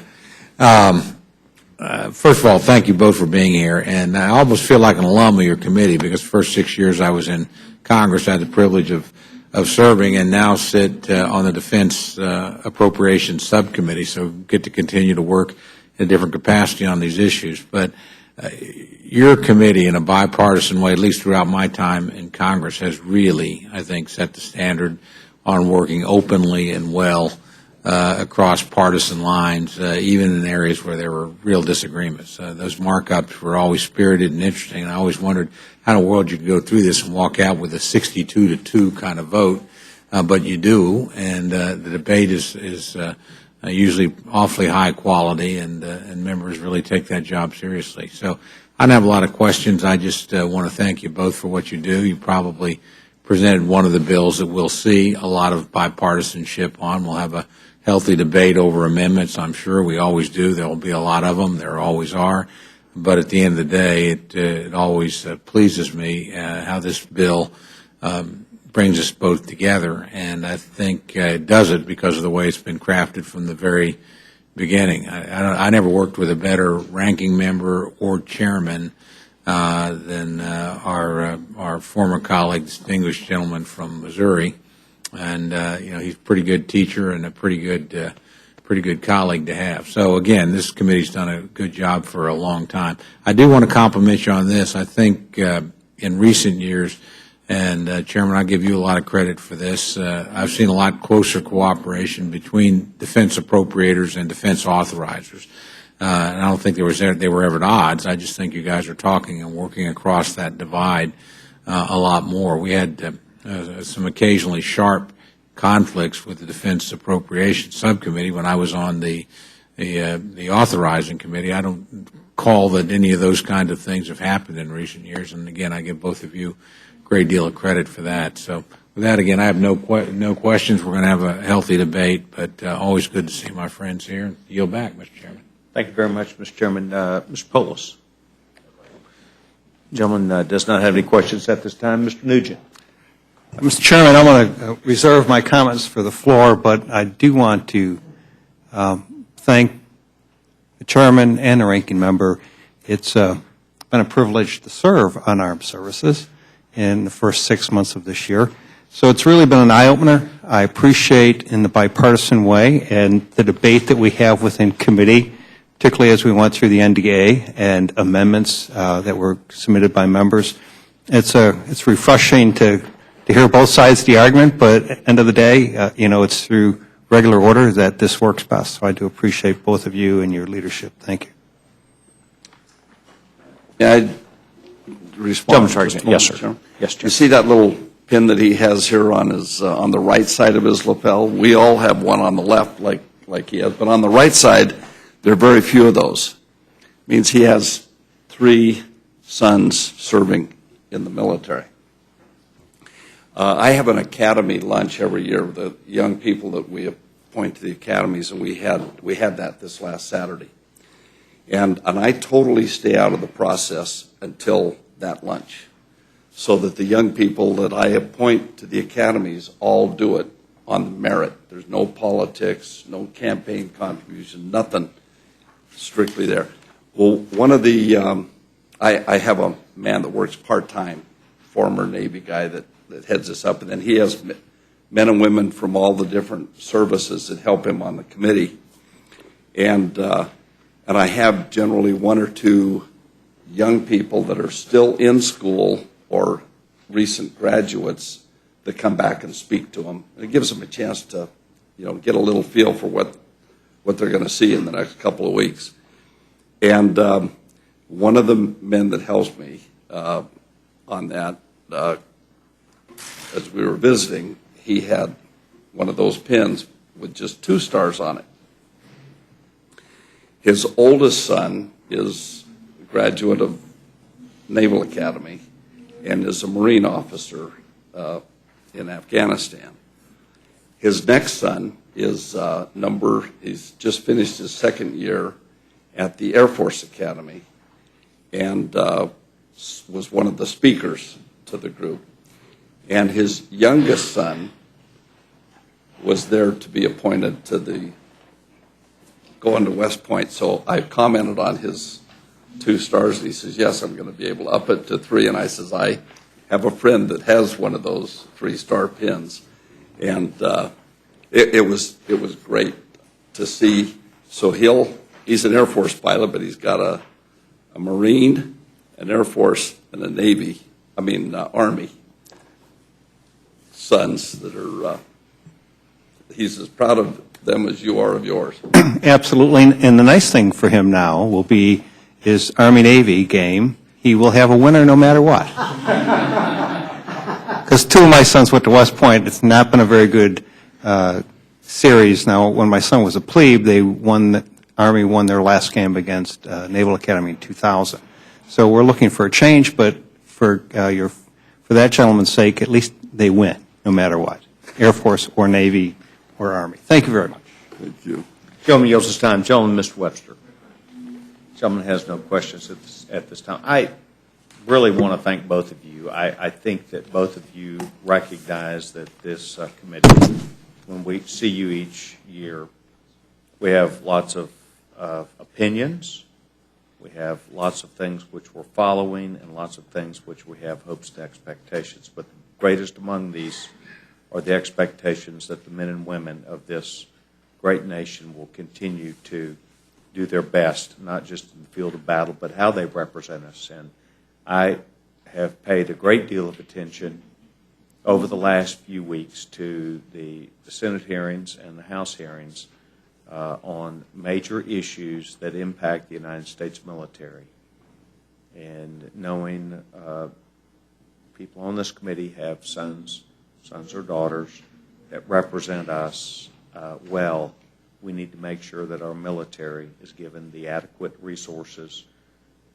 First of all, thank you both for being here, and I almost feel like an alum of your committee because the first 6 years I was in Congress, I had the privilege of serving and now sit on the Defense Appropriations Subcommittee, so get to continue to work in a different capacity on these issues. But your committee, in a bipartisan way, at least throughout my time in Congress, has really, I think, set the standard on working openly and well across partisan lines, even in areas where there were real disagreements. Those markups were always spirited and interesting, and I always wondered how in the world you could go through this and walk out with a 62-2 kind of vote, but you do, and the debate is usually awfully high quality, and members really take that job seriously. So I don't have a lot of questions. I just want to thank you both for what you do. You probably presented one of the bills that we'll see a lot of bipartisanship on. We'll have a healthy debate over amendments, I'm sure. We always do. There will be a lot of them. There always are. But at the end of the day, it always pleases me how this bill brings us both together, and I think it does it because of the way it's been crafted from the very beginning. I never worked with a better ranking member or chairman than our former colleague, distinguished gentleman from Missouri, and he's a pretty good teacher and a pretty good colleague to have. So again, this committee's done a good job for a long time. I do want to compliment you on this. I think in recent years, and Chairman, I give you a lot of credit for this. I've seen a lot closer cooperation between defense appropriators and defense authorizers. And I don't think they were ever at odds. I just think you guys are talking and working across that divide a lot more. We had some occasionally sharp conflicts with the Defense Appropriations Subcommittee when I was on the authorizing committee. I don't call that any of those kind of things have happened in recent years. And again, I give both of you great deal of credit for that. So with that, again, I have no questions. We're going to have a healthy debate, but always good to see my friends here. Yield back, Mr. Chairman. Thank you very much, Mr. Chairman. Mr. Polis. Gentleman does not have any questions at this time. Mr. Nugent. Mr. Chairman, I want to reserve my comments for the floor, but I do want to thank the Chairman and the Ranking Member. It's been a privilege to serve on Armed Services in the first 6 months of this year. So it's really been an eye-opener. I appreciate in the bipartisan way and the debate that we have within committee, particularly as we went through the NDA and amendments that were submitted by members. It's refreshing to hear both sides of the argument, but at the end of the day, it's through regular order that this works best. So I do appreciate both of you and your leadership. Thank you. Yeah, I'd respond. Yes, sir. Yes, Chair. You see that little pin that he has here on his on the right side of his lapel? We all have one on the left, like he has, but on the right side, there are very few of those. It means he has 3 sons serving in the military. I have an academy lunch every year with the young people that we appoint to the academies, and we had that this last Saturday. And I totally stay out of the process until that lunch, so that the young people that I appoint to the academies all do it on merit. There's no politics, no campaign contribution, nothing, strictly there. Well, one of the, I have a man that works part-time, former Navy guy that heads us up, and then he has men and women from all the different services that help him on the committee. And I have generally 1 or 2 young people that are still in school or recent graduates that come back and speak to them. And it gives them a chance to, get a little feel for what they're going to see in the next couple of weeks. And one of the men that helps me on that, as we were visiting, he had one of those pins with just 2 stars on it. His oldest son is a graduate of Naval Academy and is a Marine officer in Afghanistan. His next son is he's just finished his 2nd year at the Air Force Academy, and was one of the speakers to the group. And his youngest son was there to be appointed to going to West Point. So I commented on his 2 stars, and he says, yes, I'm going to be able to up it to 3. And I says, I have a friend that has one of those 3-star pins. And it was great to see. So he's an Air Force pilot, but he's got a Marine, an Air Force, and a Army sons that are, he's as proud of them as you are of yours. Absolutely, and the nice thing for him now will be his Army-Navy game. He will have a winner no matter what. Because 2 of my sons went to West Point. It's not been a very good series. Now, when my son was a plebe, Army won their last game against Naval Academy in 2000. So we're looking for a change, but for that gentleman's sake, at least they win, no matter what, Air Force or Navy or Army. Thank you very much. Thank you. Gentleman yields his time. Gentleman, Mr. Webster. Gentleman has no questions at this time. I really want to thank both of you. I think that both of you recognize that this committee, when we see you each year, we have lots of opinions. We have lots of things which we're following and lots of things which we have hopes and expectations. But the greatest among these are the expectations that the men and women of this great nation will continue to do their best, not just in the field of battle, but how they represent us. And I have paid a great deal of attention over the last few weeks to the Senate hearings and the House hearings on major issues that impact the United States military. And knowing people on this committee have sons or daughters that represent us well, we need to make sure that our military is given the adequate resources,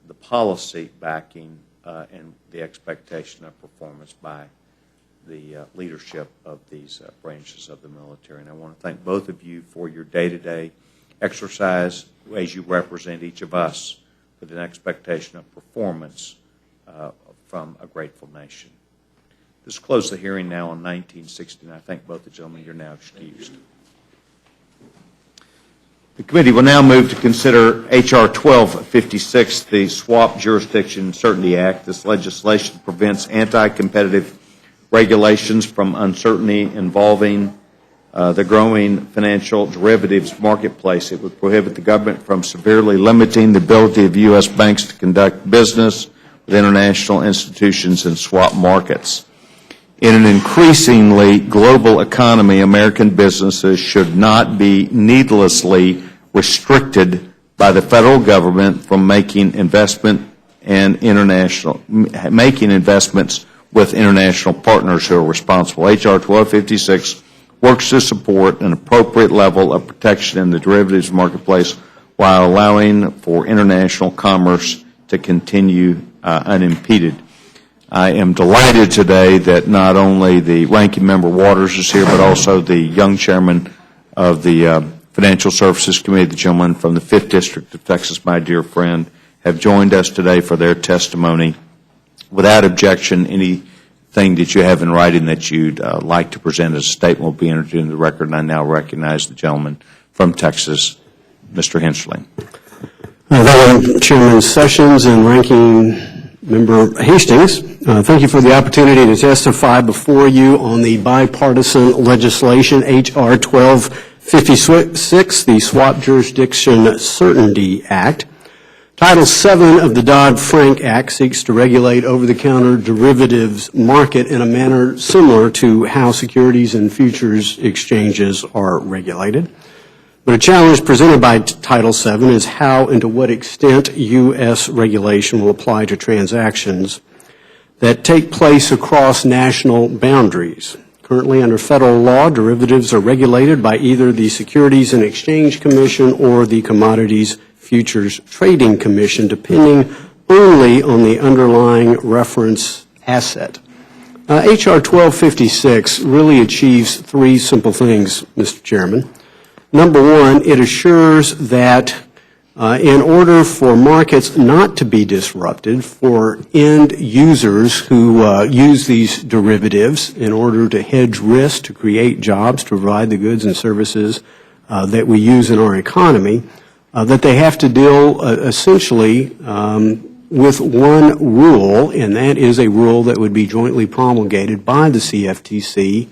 the policy backing, and the expectation of performance by the leadership of these branches of the military. And I want to thank both of you for your day-to-day exercise as you represent each of us with an expectation of performance from a grateful nation. This closes the hearing now on 1960, and I thank both the gentlemen. You're now excused. The committee will now move to consider H.R. 1256, the Swap Jurisdiction Certainty Act. This legislation prevents anti-competitive regulations from uncertainty involving the growing financial derivatives marketplace. It would prohibit the government from severely limiting the ability of U.S. banks to conduct business with international institutions and swap markets. In an increasingly global economy, American businesses should not be needlessly restricted by the federal government from making investments with international partners who are responsible. H.R. 1256 works to support an appropriate level of protection in the derivatives marketplace while allowing for international commerce to continue unimpeded. I am delighted today that not only the ranking member Waters is here, but also the young chairman of the Financial Services Committee, the gentleman from the 5th District of Texas, my dear friend, have joined us today for their testimony. Without objection, anything that you have in writing that you'd like to present as a statement will be entered into the record, and I now recognize the gentleman from Texas, Mr. Henschling. Thank you, Chairman Sessions and Ranking Member Hastings. Thank you for the opportunity to testify before you on the bipartisan legislation, H.R. 1256, the Swap Jurisdiction Certainty Act. Title VII of the Dodd-Frank Act seeks to regulate over-the-counter derivatives market in a manner similar to how securities and futures exchanges are regulated. But a challenge presented by Title VII is how and to what extent U.S. regulation will apply to transactions that take place across national boundaries. Currently, under federal law, derivatives are regulated by either the Securities and Exchange Commission or the Commodities Futures Trading Commission, depending only on the underlying reference asset. H.R. 1256 really achieves 3 simple things, Mr. Chairman. Number one, it assures that in order for markets not to be disrupted, for end users who use these derivatives in order to hedge risk, to create jobs, to provide the goods and services that we use in our economy, that they have to deal essentially with one rule, and that is a rule that would be jointly promulgated by the CFTC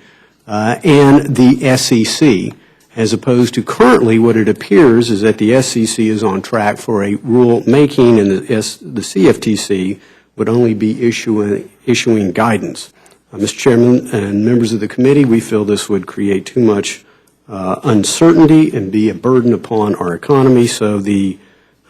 and the SEC, as opposed to currently what it appears is that the SEC is on track for a rule making and the CFTC would only be issuing guidance. Mr. Chairman and members of the committee, we feel this would create too much uncertainty and be a burden upon our economy, so the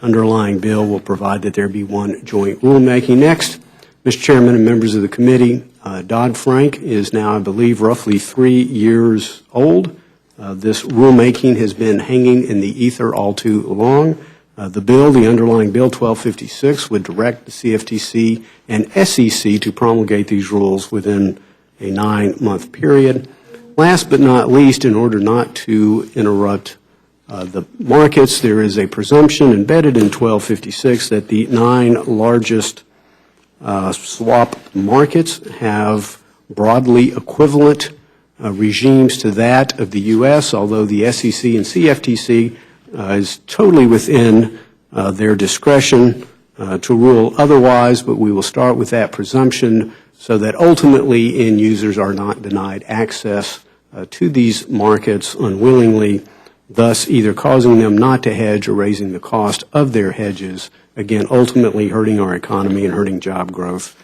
underlying bill will provide that there be one joint rulemaking. Next, Mr. Chairman and members of the committee, Dodd-Frank is now, I believe, roughly 3 years old. This rulemaking has been hanging in the ether all too long. The underlying bill 1256, would direct the CFTC and SEC to promulgate these rules within a 9-month period. Last but not least, in order not to interrupt the markets, there is a presumption embedded in 1256 that the 9 largest swap markets have broadly equivalent regimes to that of the U.S., although the SEC and CFTC is totally within their discretion to rule otherwise, but we will start with that presumption so that ultimately end users are not denied access to these markets unwillingly, thus either causing them not to hedge or raising the cost of their hedges, again, ultimately hurting our economy and hurting job growth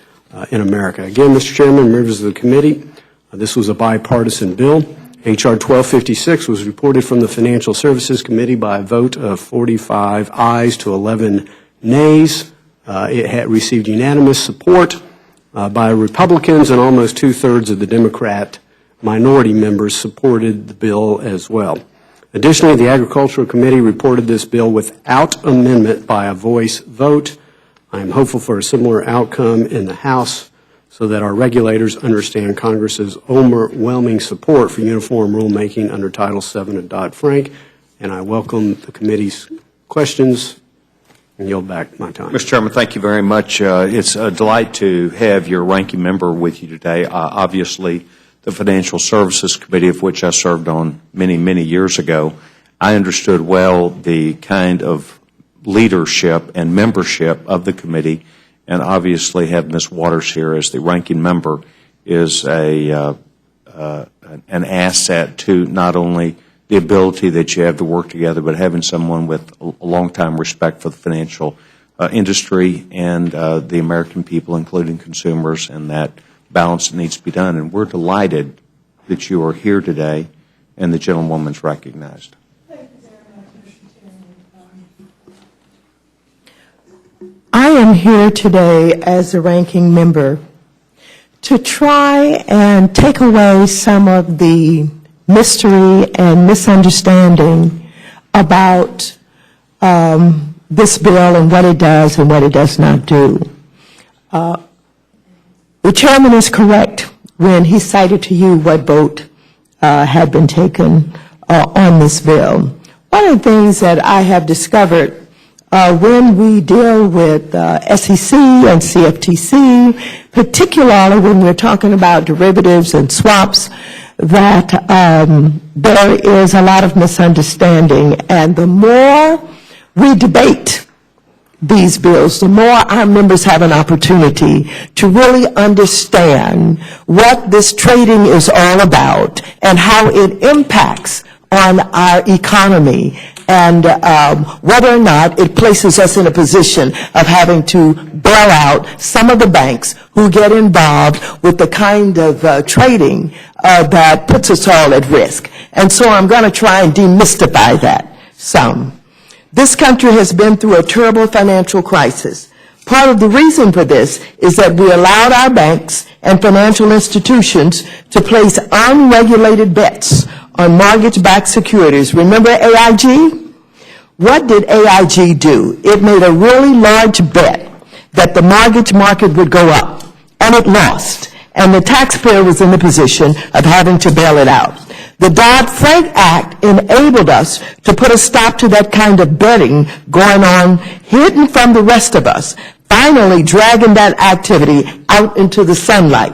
in America. Again, Mr. Chairman, members of the committee, this was a bipartisan bill. H.R. 1256 was reported from the Financial Services Committee by a vote of 45 ayes to 11 nays. It had received unanimous support by Republicans, and almost 2/3 of the Democrat minority members supported the bill as well. Additionally, the Agricultural Committee reported this bill without amendment by a voice vote. I am hopeful for a similar outcome in the House so that our regulators understand Congress's overwhelming support for uniform rulemaking under Title VII of Dodd-Frank, and I welcome the committee's questions and yield back my time. Mr. Chairman, thank you very much. It's a delight to have your ranking member with you today. Obviously, the Financial Services Committee, of which I served on many, many years ago, I understood well the kind of leadership and membership of the committee, and obviously having Ms. Waters here as the ranking member is an asset to not only the ability that you have to work together, but having someone with a long-time respect for the financial industry and the American people, including consumers, and that balance that needs to be done. And we're delighted that you are here today and the gentlewoman's recognized. Thank you very much, Mr. Chairman. I am here today as a ranking member to try and take away some of the mystery and misunderstanding about this bill and what it does and what it does not do. The chairman is correct when he cited to you what vote had been taken on this bill. One of the things that I have discovered when we deal with SEC and CFTC, particularly when we're talking about derivatives and swaps, that there is a lot of misunderstanding. And the more we debate these bills, the more our members have an opportunity to really understand what this trading is all about and how it impacts on our economy, and whether or not it places us in a position of having to bail out some of the banks who get involved with the kind of trading that puts us all at risk. And so I'm going to try and demystify that some. This country has been through a terrible financial crisis. Part of the reason for this is that we allowed our banks and financial institutions to place unregulated bets on mortgage-backed securities. Remember AIG? What did AIG do? It made a really large bet that the mortgage market would go up, and it lost. And the taxpayer was in the position of having to bail it out. The Dodd-Frank Act enabled us to put a stop to that kind of betting going on hidden from the rest of us, finally dragging that activity out into the sunlight.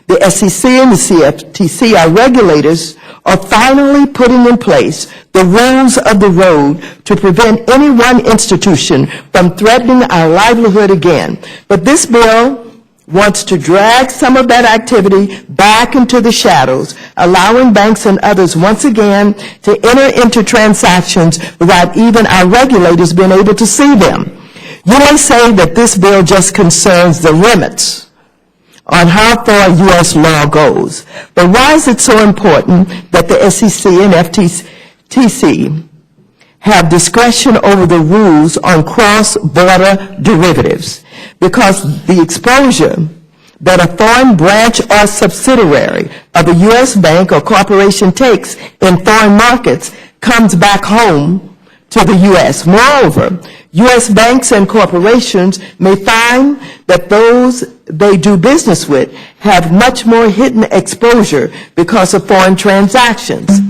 The SEC and the CFTC, our regulators, are finally putting in place the rules of the road to prevent any one institution from threatening our livelihood again. But this bill wants to drag some of that activity back into the shadows, allowing banks and others once again to enter into transactions without even our regulators being able to see them. You may say that this bill just concerns the limits on how far U.S. law goes. But why is it so important that the SEC and FTC have discretion over the rules on cross-border derivatives? Because the exposure that a foreign branch or subsidiary of a U.S. bank or corporation takes in foreign markets comes back home to the U.S. Moreover, U.S. banks and corporations may find that those they do business with have much more hidden exposure because of foreign transactions.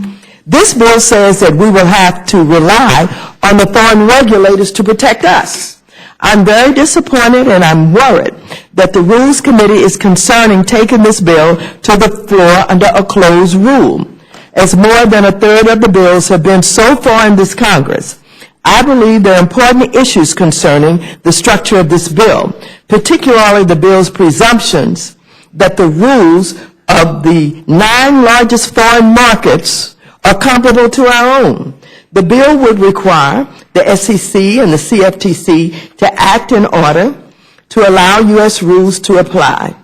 This bill says that we will have to rely on the foreign regulators to protect us. I'm very disappointed and I'm worried that the Rules Committee is concerning taking this bill to the floor under a closed rule. As more than a third of the bills have been so far in this Congress, I believe there are important issues concerning the structure of this bill, particularly the bill's presumptions that the rules of the 9 largest foreign markets are comparable to our own. The bill would require the SEC and the CFTC to act in order to allow U.S. rules to apply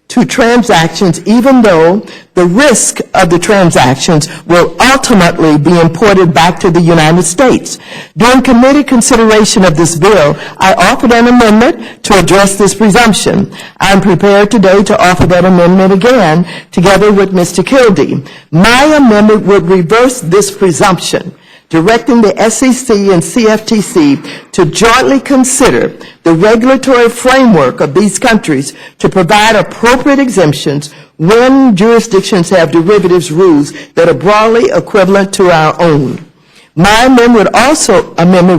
to transactions, even though the risk of the transactions will ultimately be imported back to the United States. During committee consideration of this bill, I offered an amendment to address this presumption. I'm prepared today to offer that amendment again, together with Mr. Kildee. My amendment would reverse this presumption, directing the SEC and CFTC to jointly consider the regulatory framework of these countries to provide appropriate exemptions when jurisdictions have derivatives rules that are broadly equivalent to our own. My amendment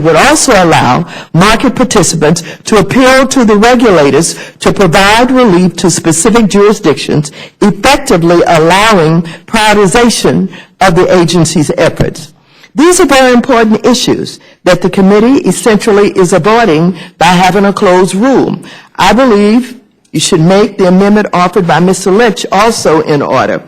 would also allow market participants to appeal to the regulators to provide relief to specific jurisdictions, effectively allowing prioritization of the agency's efforts. These are very important issues that the committee essentially is avoiding by having a closed rule. I believe you should make the amendment offered by Mr. Lynch also in order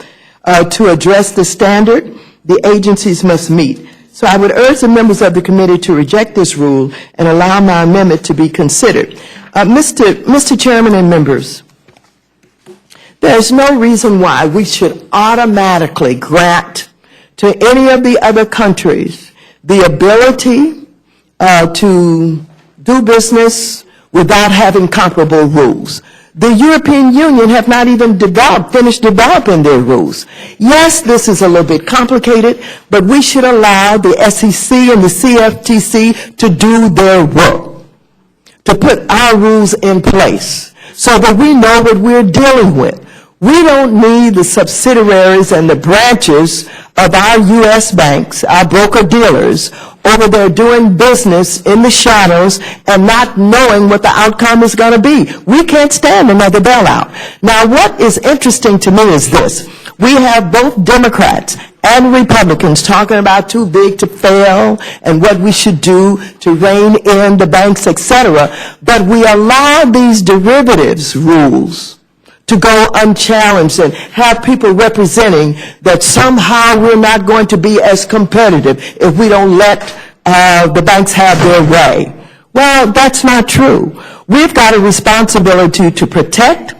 to address the standard the agencies must meet. So I would urge the members of the committee to reject this rule and allow my amendment to be considered. Mr. Chairman and members, there's no reason why we should automatically grant to any of the other countries the ability to do business without having comparable rules. The European Union have not even finished developing their rules. Yes, this is a little bit complicated, but we should allow the SEC and the CFTC to do their work, to put our rules in place so that we know what we're dealing with. We don't need the subsidiaries and the branches of our U.S. banks, our broker-dealers, over there doing business in the shadows and not knowing what the outcome is going to be. We can't stand another bailout. Now, what is interesting to me is this. We have both Democrats and Republicans talking about too big to fail and what we should do to rein in the banks, etc. But we allow these derivatives rules to go unchallenged and have people representing that somehow we're not going to be as competitive if we don't let the banks have their way. Well, that's not true. We've got a responsibility to protect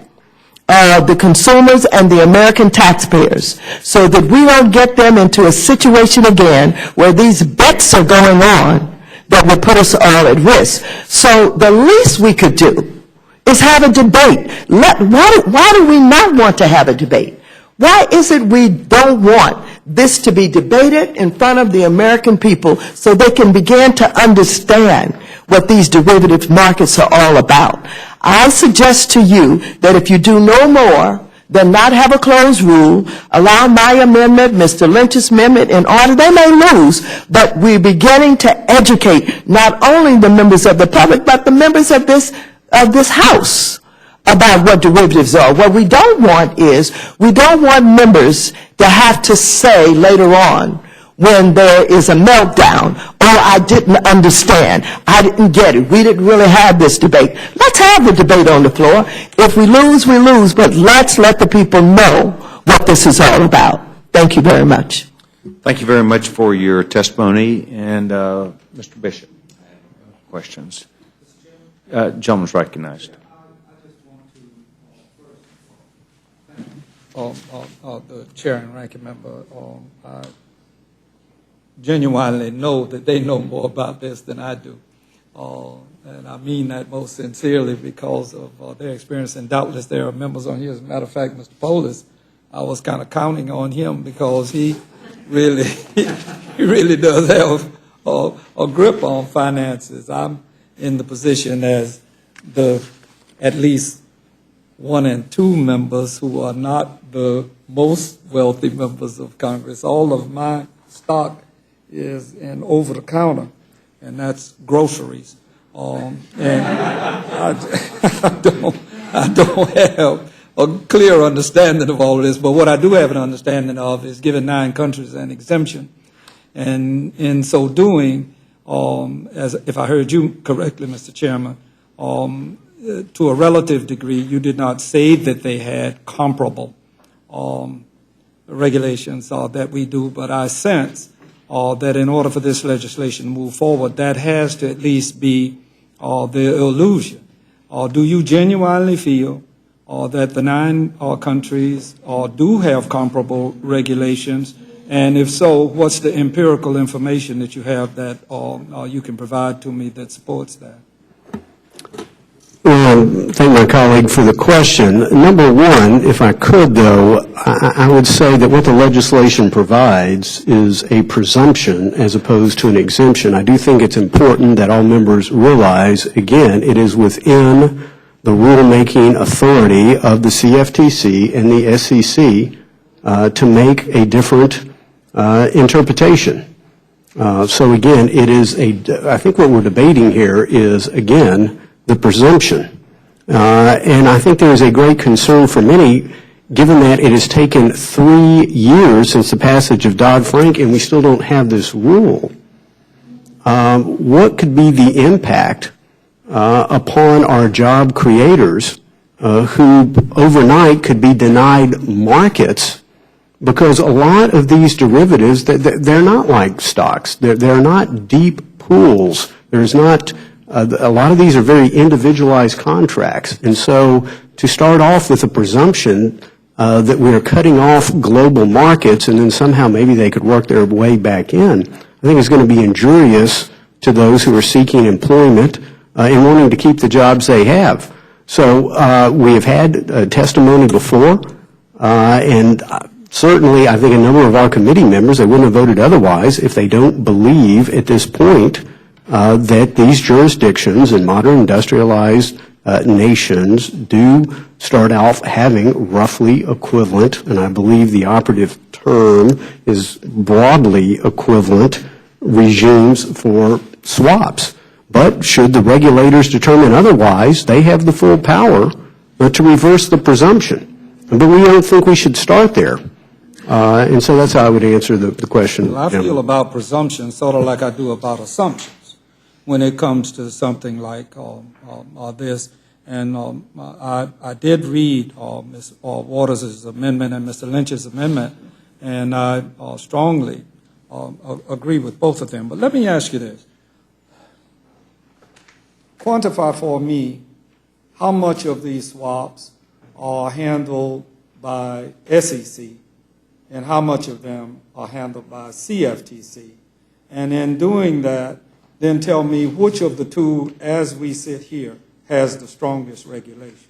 the consumers and the American taxpayers so that we don't get them into a situation again where these bets are going on that will put us all at risk. So the least we could do is have a debate. Why do we not want to have a debate? Why is it we don't want this to be debated in front of the American people so they can begin to understand what these derivative markets are all about? I suggest to you that if you do no more than not have a closed rule, allow my amendment, Mr. Lynch's amendment in order. They may lose, but we're beginning to educate not only the members of the public, but the members of this House about what derivatives are. What we don't want is, we don't want members to have to say later on when there is a meltdown, oh, I didn't understand, I didn't get it, we didn't really have this debate. Let's have the debate on the floor. If we lose, we lose, but let's let the people know what this is all about. Thank you very much. Thank you very much for your testimony. And Mr. Bishop, questions? Gentleman's recognized. The chair and ranking member, I genuinely know that they know more about this than I do. And I mean that most sincerely because of their experience, and doubtless there are members on here. As a matter of fact, Mr. Polis, I was kind of counting on him because he really, he really does have a grip on finances. I'm in the position as at least 1 and 2 members who are not the most wealthy members of Congress. All of my stock is in over-the-counter, and that's groceries. And I don't have a clear understanding of all of this, but what I do have an understanding of is giving 9 countries an exemption. And in so doing, if I heard you correctly, Mr. Chairman, to a relative degree, you did not say that they had comparable regulations that we do, but I sense that in order for this legislation to move forward, that has to at least be the illusion. Do you genuinely feel that the 9 countries do have comparable regulations? And if so, what's the empirical information that you have that you can provide to me that supports that? Thank my colleague for the question. Number one, if I could, though, I would say that what the legislation provides is a presumption as opposed to an exemption. I do think it's important that all members realize, again, it is within the rulemaking authority of the CFTC and the SEC to make a different interpretation. So again, it is I think what we're debating here is, again, the presumption. And I think there is a great concern for many, given that it has taken 3 years since the passage of Dodd-Frank and we still don't have this rule. What could be the impact upon our job creators who overnight could be denied markets because a lot of these derivatives, they're not like stocks. They're not deep pools. There's not a lot of these are very individualized contracts. And so to start off with a presumption that we're cutting off global markets and then somehow maybe they could work their way back in, I think is going to be injurious to those who are seeking employment and wanting to keep the jobs they have. So we have had testimony before, and certainly I think a number of our committee members, they wouldn't have voted otherwise if they don't believe at this point that these jurisdictions in modern industrialized nations do start off having roughly equivalent, and I believe the operative term is broadly equivalent, regimes for swaps. But should the regulators determine otherwise, they have the full power to reverse the presumption. But we don't think we should start there. And so that's how I would answer the question. Well, I feel about presumption sort of like I do about assumptions when it comes to something like this. And I did read Ms. Waters' amendment and Mr. Lynch's amendment, and I strongly agree with both of them. But let me ask you this. Quantify for me how much of these swaps are handled by SEC and how much of them are handled by CFTC. And in doing that, then tell me which of the two, as we sit here, has the strongest regulations.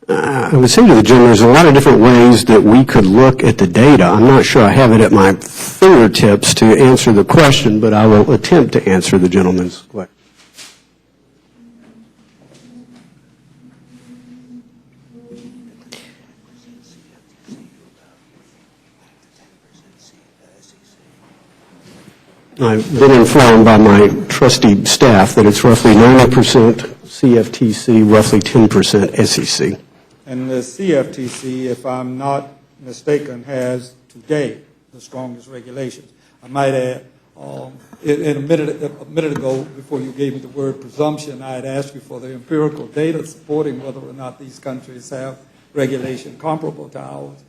I would say to the gentleman, there's a lot of different ways that we could look at the data. I'm not sure I have it at my fingertips to answer the question, but I will attempt to answer the gentleman's question. I've been informed by my trusty staff that it's roughly 90% CFTC, roughly 10% SEC. And the CFTC, if I'm not mistaken, has today the strongest regulations. I might add, a minute ago, before you gave me the word presumption, I had asked you for the empirical data supporting whether or not these countries have regulation comparable to ours.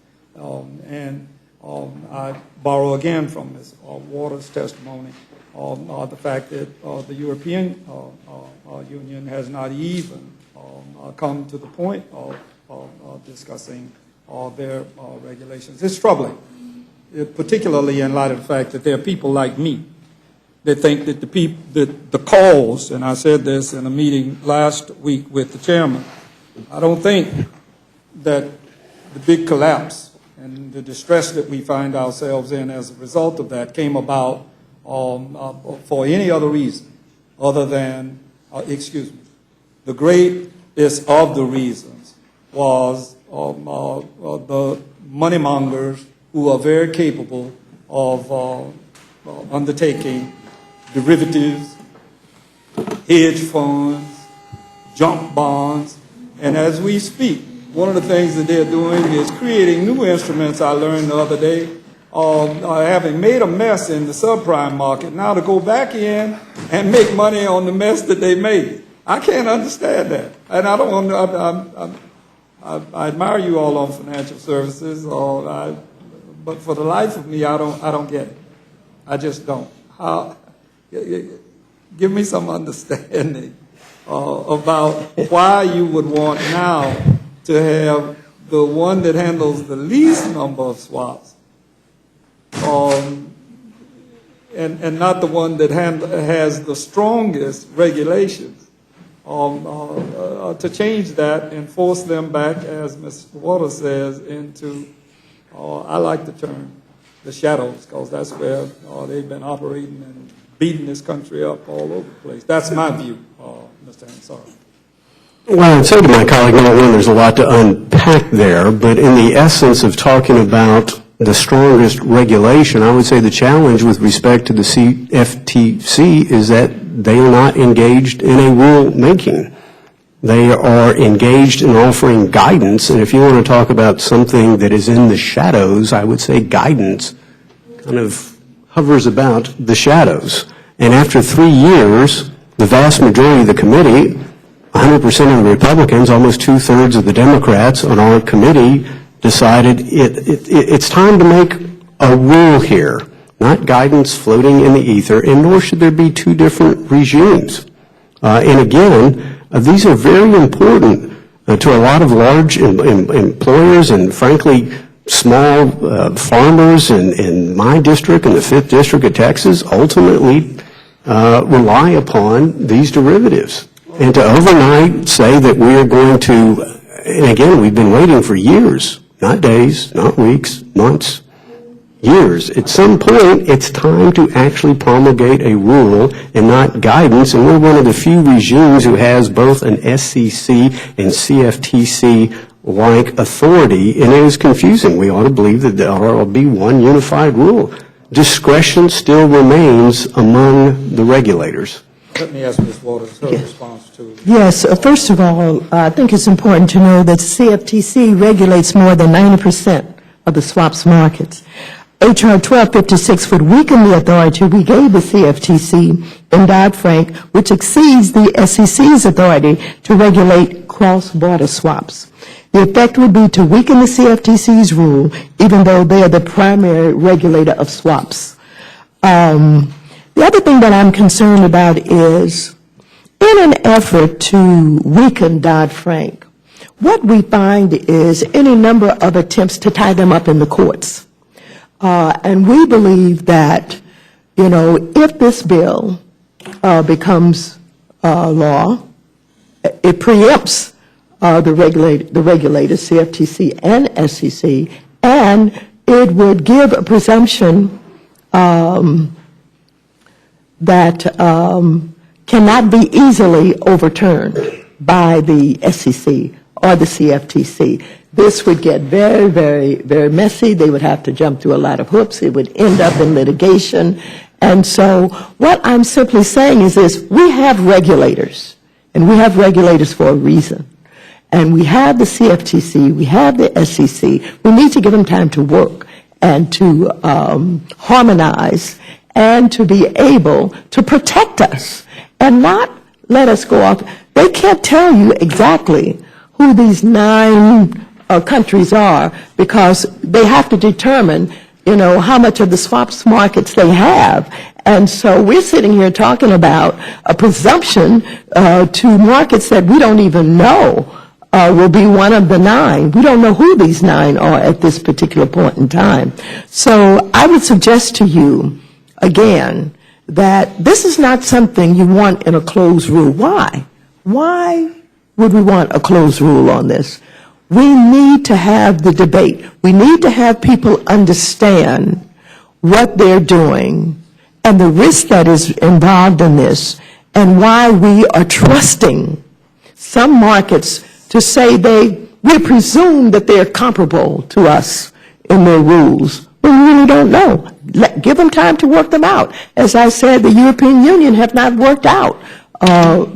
I borrow again from Ms. Waters' testimony the fact that the European Union has not even come to the point of discussing their regulations. It's troubling, particularly in light of the fact that there are people like me that think that the cause, and I said this in a meeting last week with the chairman, I don't think that the big collapse and the distress that we find ourselves in as a result of that came about for any other reason other than, the greatest of the reasons was the money mongers who are very capable of undertaking derivatives, hedge funds, junk bonds, and as we speak, one of the things that they're doing is creating new instruments. I learned the other day, having made a mess in the subprime market, now to go back in and make money on the mess that they made. I can't understand that, and I don't want to. I admire you all on financial services, but for the life of me, I don't get it. I just don't. Give me some understanding about why you would want now to have the one that handles the least number of swaps, and not the one that has the strongest regulations, to change that and force them back, as Ms. Waters says, into, I like the term, the shadows, because that's where they've been operating and beating this country up all over the place. That's my view, Mr. Ansari. Well, I'd say to my colleague, number one, there's a lot to unpack there, but in the essence of talking about the strongest regulation, I would say the challenge with respect to the CFTC is that they are not engaged in a rule-making. They are engaged in offering guidance, and if you want to talk about something that is in the shadows, I would say guidance kind of hovers about the shadows. And after 3 years, the vast majority of the committee, 100% of the Republicans, almost 2/3 of the Democrats on our committee decided it's time to make a rule here, not guidance floating in the ether, and nor should there be two different regimes. And again, these are very important to a lot of large employers and, frankly, small farmers in my district and the 5th District of Texas ultimately rely upon these derivatives. And to overnight say that we are going to, and again, we've been waiting for years, not days, not weeks, months, years. At some point, it's time to actually promulgate a rule and not guidance, and we're one of the few regimes who has both an SEC and CFTC-like authority, and it is confusing. We ought to believe that there ought to be one unified rule. Discretion still remains among the regulators. Let me ask Ms. Waters her response to it. Yes, first of all, I think it's important to know that CFTC regulates more than 90% of the swaps markets. H.R. 1256 would weaken the authority we gave the CFTC in Dodd-Frank, which exceeds the SEC's authority to regulate cross-border swaps. The effect would be to weaken the CFTC's rule, even though they are the primary regulator of swaps. The other thing that I'm concerned about is, in an effort to weaken Dodd-Frank, what we find is any number of attempts to tie them up in the courts. And we believe that, if this bill becomes law, it preempts the regulators, CFTC and SEC, and it would give a presumption that cannot be easily overturned by the SEC or the CFTC. This would get very, very, very messy. They would have to jump through a lot of hoops. It would end up in litigation. And so what I'm simply saying is this: we have regulators, and we have regulators for a reason. And we have the CFTC, we have the SEC. We need to give them time to work and to harmonize and to be able to protect us and not let us go off. They can't tell you exactly who these 9 countries are, because they have to determine, how much of the swaps markets they have. And so we're sitting here talking about a presumption to markets that we don't even know will be one of the 9. We don't know who these 9 are at this particular point in time. So I would suggest to you, again, that this is not something you want in a closed rule. Why? Why would we want a closed rule on this? We need to have the debate. We need to have people understand what they're doing and the risk that is involved in this, and why we are trusting some markets to say we presume that they're comparable to us in their rules. We really don't know. Give them time to work them out. As I said, the European Union have not worked out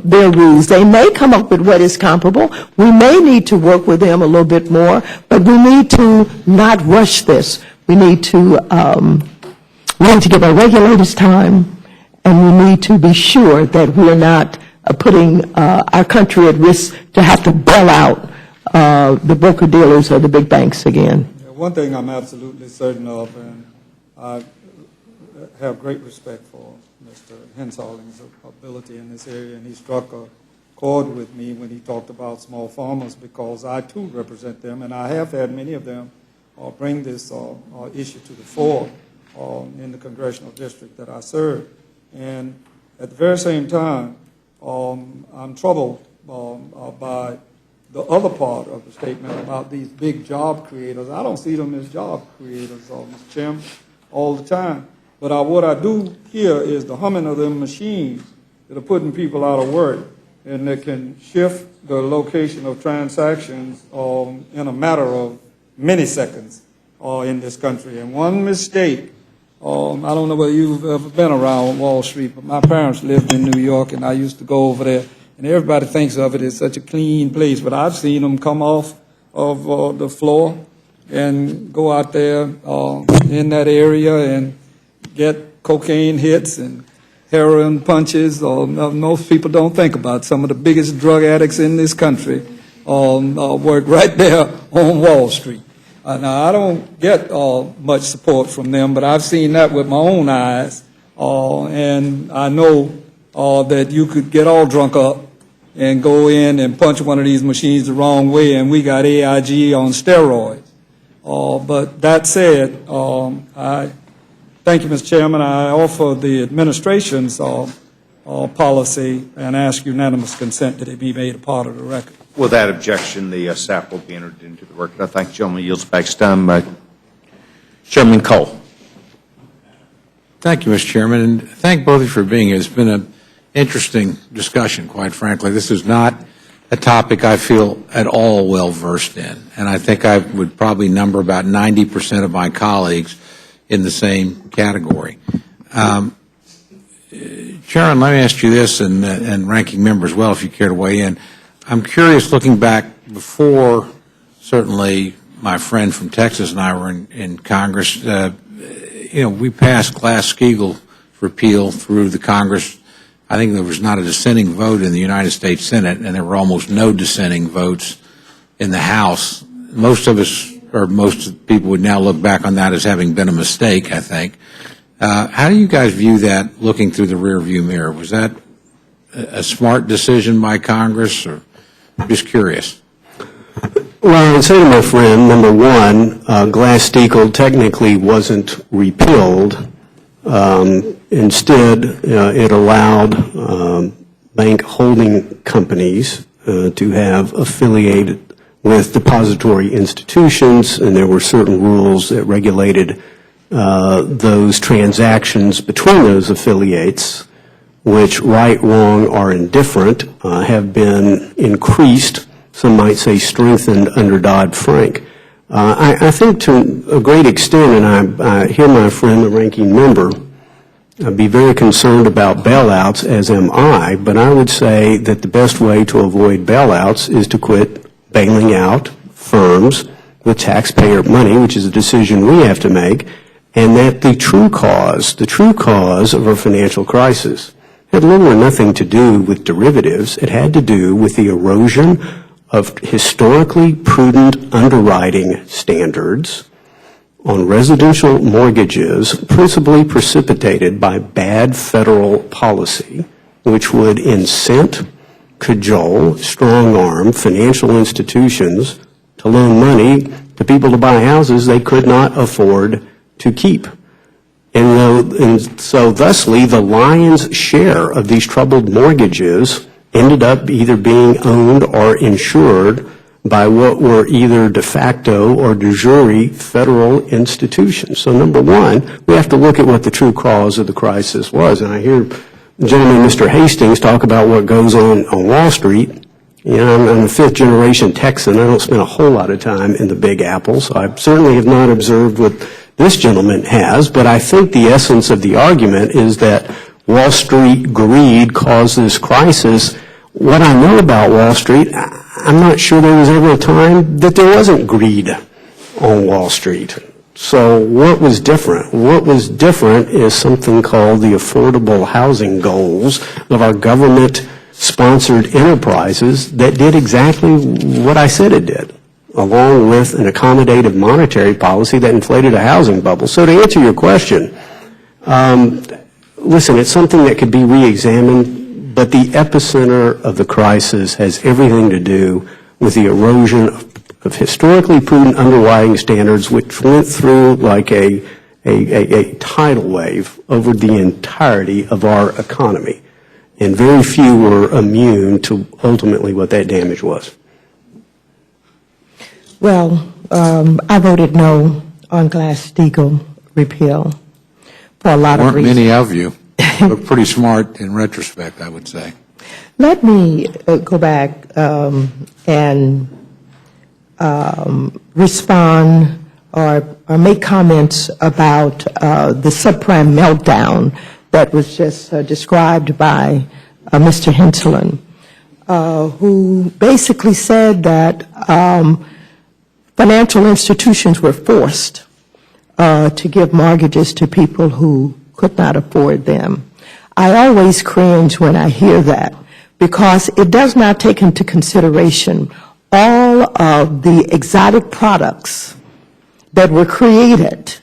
their rules. They may come up with what is comparable. We may need to work with them a little bit more, but we need to not rush this. We need to give our regulators time, and we need to be sure that we're not putting our country at risk to have to bail out the broker-dealers or the big banks again. One thing I'm absolutely certain of, and I have great respect for Mr. Hensoling's ability in this area, and he struck a chord with me when he talked about small farmers, because I too represent them, and I have had many of them bring this issue to the fore in the congressional district that I serve. And at the very same time, I'm troubled by the other part of the statement about these big job creators. I don't see them as job creators, Mr. Chairman, all the time. But what I do hear is the humming of them machines that are putting people out of work, and that can shift the location of transactions in a matter of milliseconds in this country. And one mistake, I don't know whether you've ever been around Wall Street, but my parents lived in New York, and I used to go over there. And everybody thinks of it as such a clean place, but I've seen them come off of the floor and go out there in that area and get cocaine hits and heroin punches. Most people don't think about some of the biggest drug addicts in this country work right there on Wall Street. Now, I don't get much support from them, but I've seen that with my own eyes, and I know that you could get all drunk up and go in and punch one of these machines the wrong way, and we got AIG on steroids. But that said, I thank you, Mr. Chairman. I offer the administration's policy and ask unanimous consent that it be made a part of the record. With that objection, the SAP will be entered into the record. I thank the gentleman. Yields back his time. Chairman Cole. Thank you, Mr. Chairman, and thank both of you for being here. It's been an interesting discussion, quite frankly. This is not a topic I feel at all well versed in, and I think I would probably number about 90% of my colleagues in the same category. Chairman, let me ask you this, and ranking member as well, if you care to weigh in. I'm curious, looking back before, certainly my friend from Texas and I were in Congress, we passed Glass-Steagall repeal through the Congress. I think there was not a dissenting vote in the United States Senate, and there were almost no dissenting votes in the House. Most of us, or most people, would now look back on that as having been a mistake, I think. How do you guys view that, looking through the rearview mirror? Was that a smart decision by Congress, or just curious? Well, I would say to my friend, number one, Glass-Steagall technically wasn't repealed. Instead, it allowed bank holding companies to have affiliated with depository institutions, and there were certain rules that regulated those transactions between those affiliates, which, right, wrong, or indifferent, have been increased, some might say strengthened, under Dodd-Frank. I think to a great extent, and I hear my friend, the ranking member, I'd be very concerned about bailouts, as am I, but I would say that the best way to avoid bailouts is to quit bailing out firms with taxpayer money, which is a decision we have to make, and that the true cause of our financial crisis had little or nothing to do with derivatives. It had to do with the erosion of historically prudent underwriting standards on residential mortgages, principally precipitated by bad federal policy, which would incent, cajole, strong-arm financial institutions to loan money to people to buy houses they could not afford to keep. And so thusly, the lion's share of these troubled mortgages ended up either being owned or insured by what were either de facto or de jure federal institutions. So number one, we have to look at what the true cause of the crisis was. And I hear gentleman, Mr. Hastings, talk about what goes on Wall Street. You know, I'm a fifth-generation Texan. I don't spend a whole lot of time in the Big Apple, so I certainly have not observed what this gentleman has, but I think the essence of the argument is that Wall Street greed caused this crisis. What I know about Wall Street, I'm not sure there was ever a time that there wasn't greed on Wall Street. So what was different? What was different is something called the affordable housing goals of our government-sponsored enterprises that did exactly what I said it did, along with an accommodative monetary policy that inflated a housing bubble. So to answer your question, listen, it's something that could be re-examined, but the epicenter of the crisis has everything to do with the erosion of historically prudent underwriting standards, which went through like a tidal wave over the entirety of our economy. And very few were immune to ultimately what that damage was. Well, I voted no on Glass-Steagall repeal for a lot of Weren't reasons. many of you. Look pretty smart in retrospect, I would say. Let me go back and respond or make comments about the subprime meltdown that was just described by Mr. Henselin, who basically said that financial institutions were forced to give mortgages to people who could not afford them. I always cringe when I hear that because it does not take into consideration all of the exotic products that were created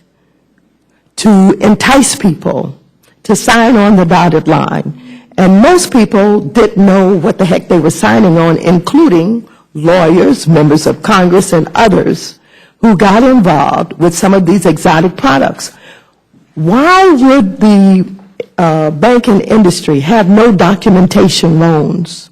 to entice people to sign on the dotted line. And most people didn't know what the heck they were signing on, including lawyers, members of Congress, and others who got involved with some of these exotic products. Why would the banking industry have no documentation loans,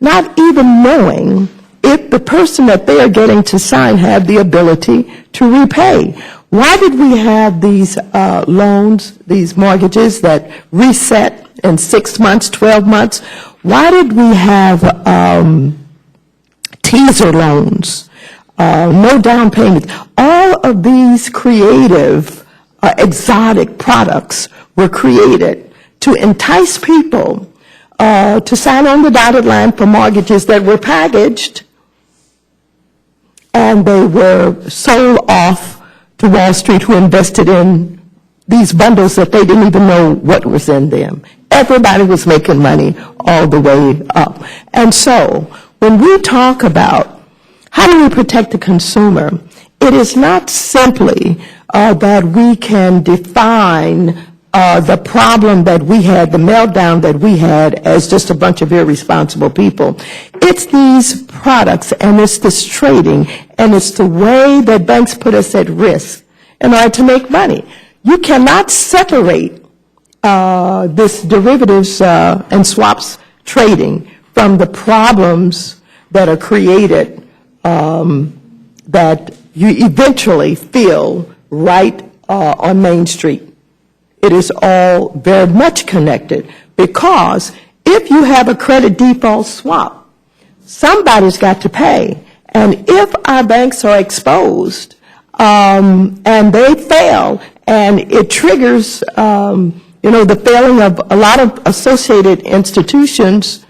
not even knowing if the person that they are getting to sign had the ability to repay? Why did we have these loans, these mortgages that reset in 6 months, 12 months? Why did we have teaser loans, no down payment? All of these creative, exotic products were created to entice people to sign on the dotted line for mortgages that were packaged, and they were sold off to Wall Street, who invested in these bundles that they didn't even know what was in them. Everybody was making money all the way up. And so when we talk about how do we protect the consumer, it is not simply that we can define the problem that we had, the meltdown that we had, as just a bunch of irresponsible people. It's these products, and it's this trading, and it's the way that banks put us at risk in order to make money. You cannot separate this derivatives and swaps trading from the problems that are created that you eventually feel right on Main Street. It is all very much connected, because if you have a credit default swap, somebody's got to pay. And if our banks are exposed and they fail, and it triggers the failing of a lot of associated institutions,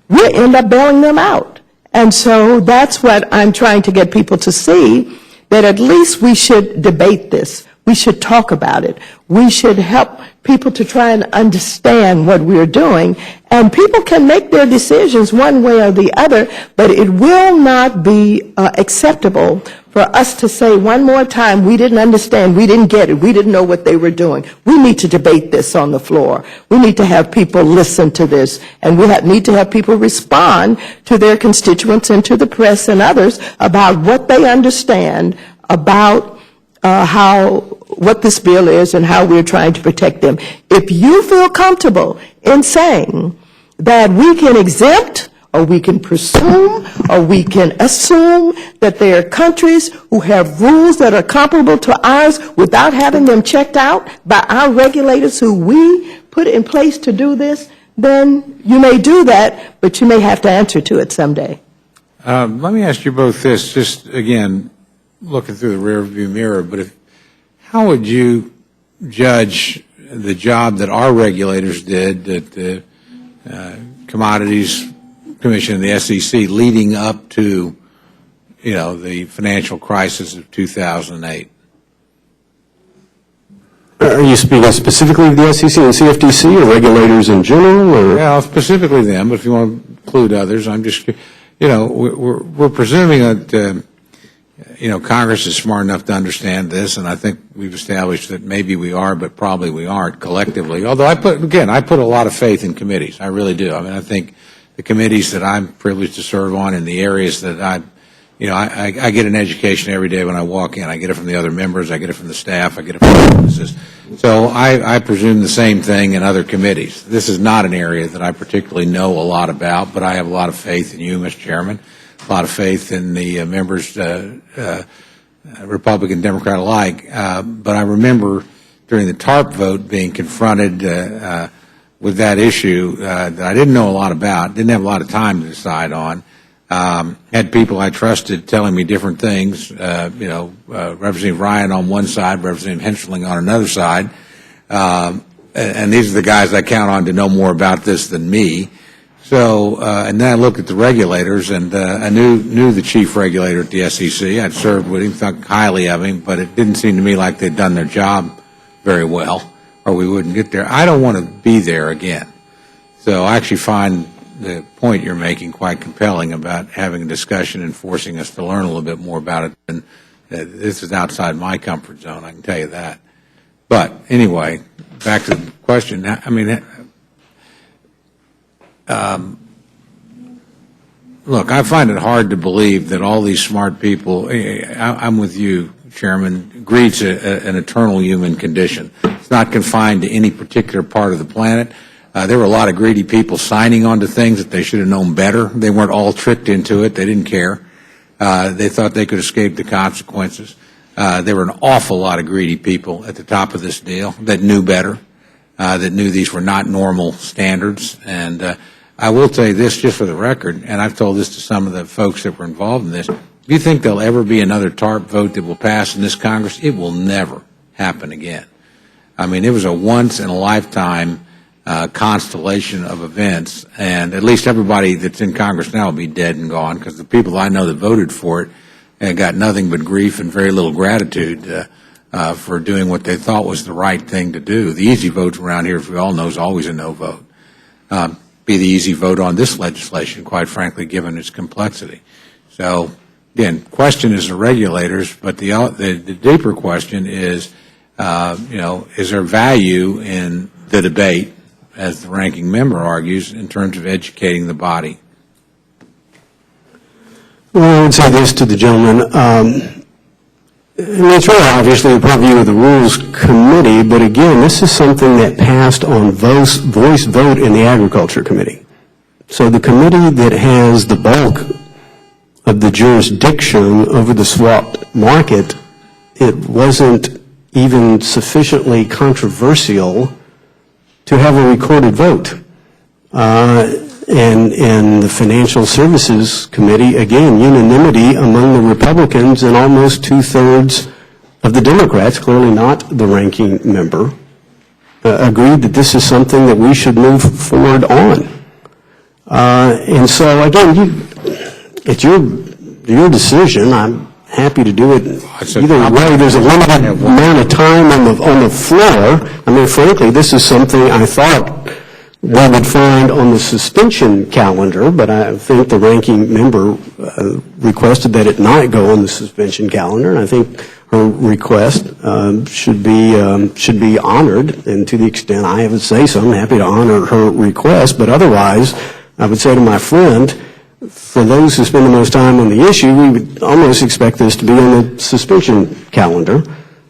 we end up bailing them out. And so that's what I'm trying to get people to see, that at least we should debate this. We should talk about it. We should help people to try and understand what we're doing. And people can make their decisions one way or the other, but it will not be acceptable for us to say one more time, we didn't understand, we didn't get it, we didn't know what they were doing. We need to debate this on the floor. We need to have people listen to this, and we need to have people respond to their constituents and to the press and others about what they understand about what this bill is and how we're trying to protect them. If you feel comfortable in saying that we can exempt, or we can presume, or we can assume that there are countries who have rules that are comparable to ours without having them checked out by our regulators who we put in place to do this, then you may do that, but you may have to answer to it someday. Let me ask you both this, just again, looking through the rearview mirror, but how would you judge the job that our regulators did, that the Commodities Commission and the SEC leading up to, the financial crisis of 2008? Are you speaking specifically of the SEC and CFTC, or regulators in general? Or? Well, specifically them, but if you want to include others, I'm just, we're presuming that, Congress is smart enough to understand this, and I think we've established that maybe we are, but probably we aren't collectively. Although I put a lot of faith in committees. I really do. I mean, I think the committees that I'm privileged to serve on in the areas that I get an education every day when I walk in. I get it from the other members. I get it from the staff. I get it from the witnesses. So I presume the same thing in other committees. This is not an area that I particularly know a lot about, but I have a lot of faith in you, Mr. Chairman, a lot of faith in the members, Republican, Democrat alike. But I remember during the TARP vote being confronted with that issue that I didn't know a lot about, didn't have a lot of time to decide on. Had people I trusted telling me different things, Representative Ryan on one side, Representative Henschling on another side, and these are the guys I count on to know more about this than me. So, and then I looked at the regulators, and I knew the chief regulator at the SEC. I'd served with him, thought highly of him, but it didn't seem to me like they'd done their job very well, or we wouldn't get there. I don't want to be there again. So I actually find the point you're making quite compelling about having a discussion and forcing us to learn a little bit more about it. And this is outside my comfort zone, I can tell you that. But anyway, back to the question. I mean, look, I find it hard to believe that all these smart people, I'm with you, Chairman, greed's an eternal human condition. It's not confined to any particular part of the planet. There were a lot of greedy people signing on to things that they should have known better. They weren't all tricked into it. They didn't care. They thought they could escape the consequences. There were an awful lot of greedy people at the top of this deal that knew better, that knew these were not normal standards. And I will tell you this just for the record, and I've told this to some of the folks that were involved in this. If you think there'll ever be another TARP vote that will pass in this Congress, it will never happen again. I mean, it was a once-in-a-lifetime constellation of events, and at least everybody that's in Congress now will be dead and gone, because the people I know that voted for it got nothing but grief and very little gratitude for doing what they thought was the right thing to do. The easy vote around here, as we all know, is always a no vote. Be the easy vote on this legislation, quite frankly, given its complexity. So, again, question is the regulators, but the deeper question is, is there value in the debate, as the ranking member argues, in terms of educating the body? Well, I would say this to the gentleman. And it's really obviously the purview of the Rules Committee, but again, this is something that passed on voice vote in the Agriculture Committee. So the committee that has the bulk of the jurisdiction over the swap market, it wasn't even sufficiently controversial to have a recorded vote. And in the Financial Services Committee, again, unanimity among the Republicans and almost two-thirds of the Democrats, clearly not the ranking member. agreed that this is something that we should move forward on. And so, again, it's your decision. I'm happy to do it either way. There's a limited amount of time on the floor. I mean, frankly, this is something I thought we would find on the suspension calendar, but I think the ranking member requested that it not go on the suspension calendar, and I think her request should be honored, and to the extent I have a say so, I'm happy to honor her request, but otherwise, I would say to my friend, for those who spend the most time on the issue, we would almost expect this to be on the suspension calendar.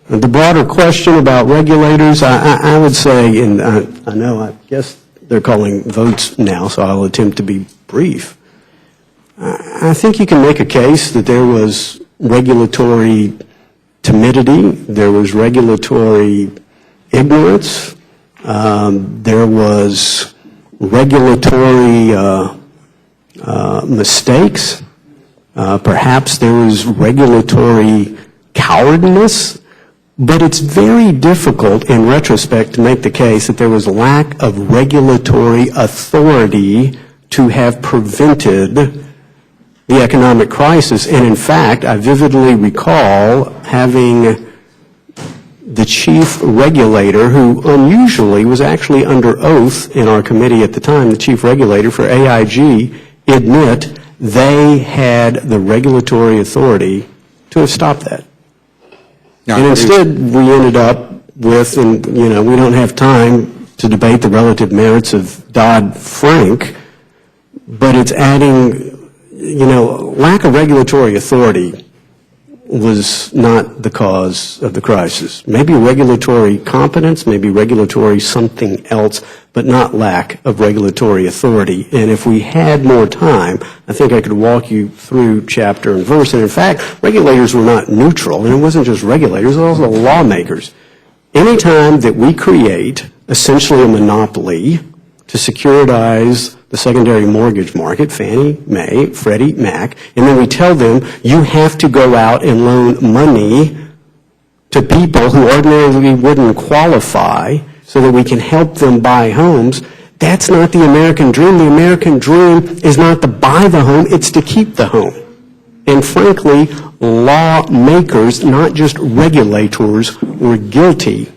The broader question about regulators, I would say, and I guess they're calling votes now, so I'll attempt to be brief. I think you can make a case that there was regulatory timidity, there was regulatory ignorance, there was regulatory mistakes, perhaps there was regulatory cowardness, but it's very difficult in retrospect to make the case that there was a lack of regulatory authority to have prevented the economic crisis. And in fact, I vividly recall having the chief regulator, who unusually was actually under oath in our committee at the time, the chief regulator for AIG, admit they had the regulatory authority to have stopped that. And instead, we ended up with, and we don't have time to debate the relative merits of Dodd-Frank, but it's adding, lack of regulatory authority was not the cause of the crisis. Maybe regulatory competence, maybe regulatory something else, but not lack of regulatory authority. And if we had more time, I think I could walk you through chapter and verse. And in fact, regulators were not neutral, and it wasn't just regulators, it was also lawmakers. Anytime that we create essentially a monopoly to securitize the secondary mortgage market, Fannie Mae, Freddie Mac, and then we tell them you have to go out and loan money to people who ordinarily wouldn't qualify so that we can help them buy homes. That's not the American dream. The American dream is not to buy the home, it's to keep the home. And frankly, lawmakers, not just regulators, were guilty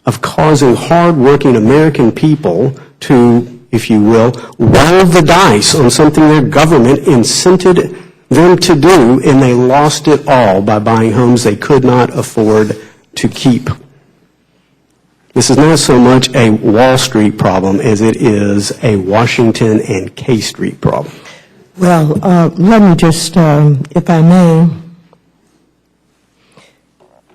of causing hardworking American people to, if you will, roll the dice on something their government incented them to do, and they lost it all by buying homes they could not afford to keep. This is not so much a Wall Street problem as it is a Washington and K Street problem. Well, let me just, if I may,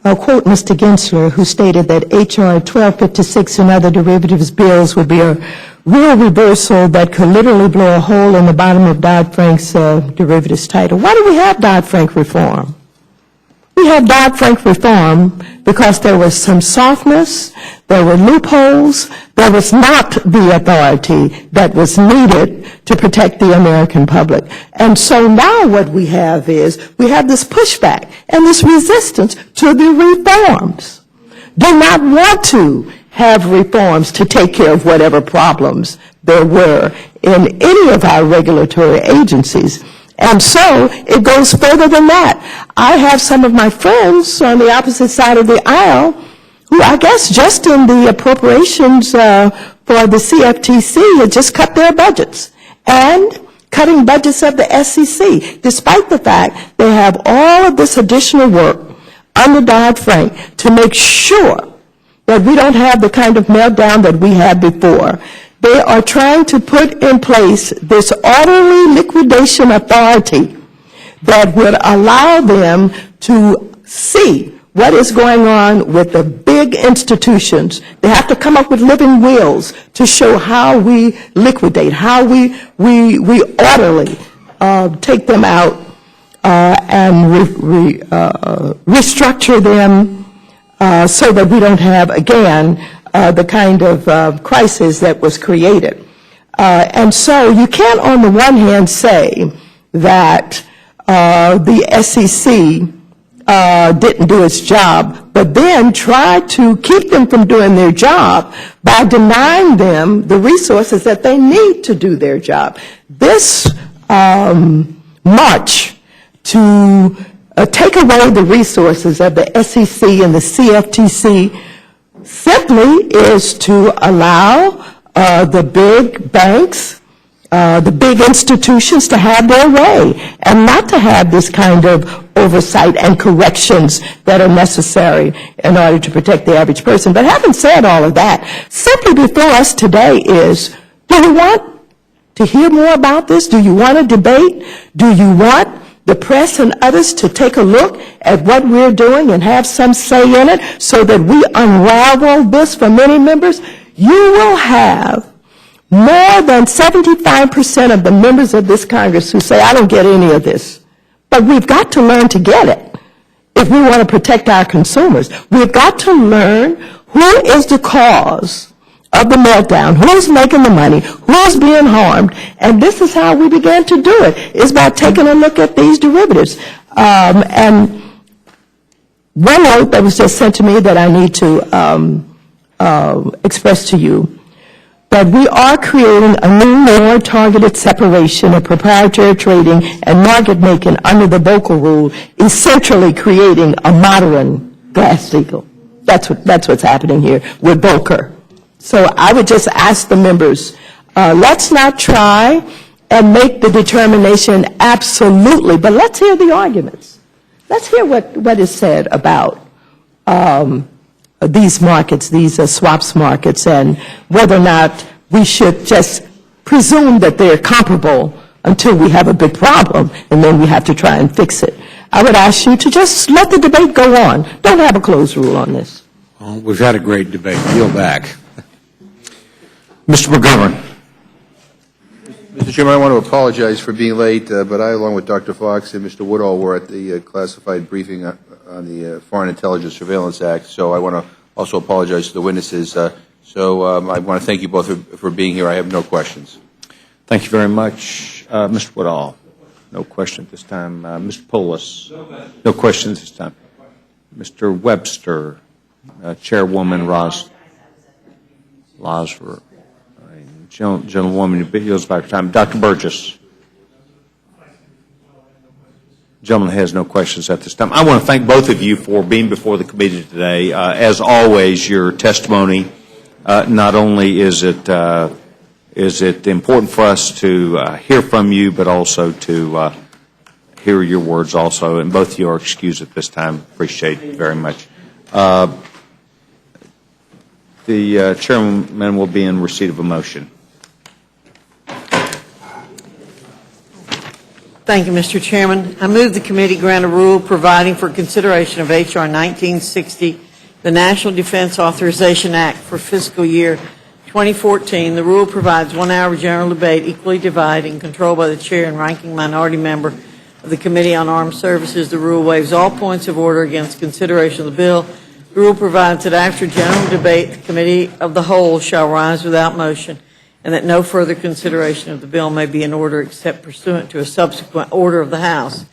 I'll quote Mr. Gensler, who stated that H.R. 1256 and other derivatives bills would be a real reversal that could literally blow a hole in the bottom of Dodd-Frank's derivatives title. Why do we have Dodd-Frank reform? We have Dodd-Frank reform because there was some softness, there were loopholes, there was not the authority that was needed to protect the American public. And so now what we have is, we have this pushback and this resistance to the reforms. Do not want to have reforms to take care of whatever problems there were in any of our regulatory agencies. And so it goes further than that. I have some of my friends on the opposite side of the aisle who, I guess, just in the appropriations for the CFTC had just cut their budgets and cutting budgets of the SEC, despite the fact they have all of this additional work under Dodd-Frank to make sure that we don't have the kind of meltdown that we had before. They are trying to put in place this orderly liquidation authority that would allow them to see what is going on with the big institutions. They have to come up with living wills to show how we liquidate, how we orderly take them out and restructure them so that we don't have, again, the kind of crisis that was created. And so you can't, on the one hand, say that the SEC didn't do its job but then try to keep them from doing their job by denying them the resources that they need to do their job. This march to take away the resources of the SEC and the CFTC simply is to allow the big banks, the big institutions to have their way and not to have this kind of oversight and corrections that are necessary in order to protect the average person. But having said all of that, simply before us today is, do you want to hear more about this? Do you want a debate? Do you want the press and others to take a look at what we're doing and have some say in it so that we unravel this for many members? You will have more than 75% of the members of this Congress who say, I don't get any of this. But we've got to learn to get it if we want to protect our consumers. We've got to learn who is the cause of the meltdown, who's making the money, who's being harmed, and this is how we began to do it, is by taking a look at these derivatives. And one note that was just sent to me that I need to express to you, that we are creating a new, more targeted separation of proprietary trading and market making under the Volcker rule, essentially creating a modern Glass-Steagall. That's what's happening here with Volcker. So I would just ask the members, let's not try and make the determination absolutely, but let's hear the arguments. Let's hear what is said about these markets, these swaps markets, and whether or not we should just presume that they're comparable until we have a big problem, and then we have to try and fix it. I would ask you to just let the debate go on. Don't have a closed rule on this. Well, we've had a great debate. Yield back. Mr. McGovern. Mr. Chairman, I want to apologize for being late, but I, along with Dr. Fox and Mr. Woodall, were at the classified briefing on the Foreign Intelligence Surveillance Act, so I want to also apologize to the witnesses. I want to thank you both for being here. I have no questions. Thank you very much. Mr. Woodall, no question at this time. Mr. Poulos, no questions this time. Mr. Webster, Chairwoman Losver, gentlewoman, yields back time. Dr. Burgess. Gentleman has no questions at this time. I want to thank both of you for being before the committee today. As always, your testimony, not only is it important for us to hear from you, but also to hear your words also. And both of you are excused at this time. Appreciate it very much. The chairman will be in receipt of a motion. Thank you, Mr. Chairman. I move the committee grant a rule providing for consideration of H.R. 1960, the National Defense Authorization Act for fiscal year 2014. The rule provides 1 hour general debate equally divided and controlled by the chair and ranking minority member of the Committee on Armed Services. The rule waives all points of order against consideration of the bill. The rule provides that after general debate, the Committee of the Whole shall rise without motion, and that no further consideration of the bill may be in order except pursuant to a subsequent order of the House.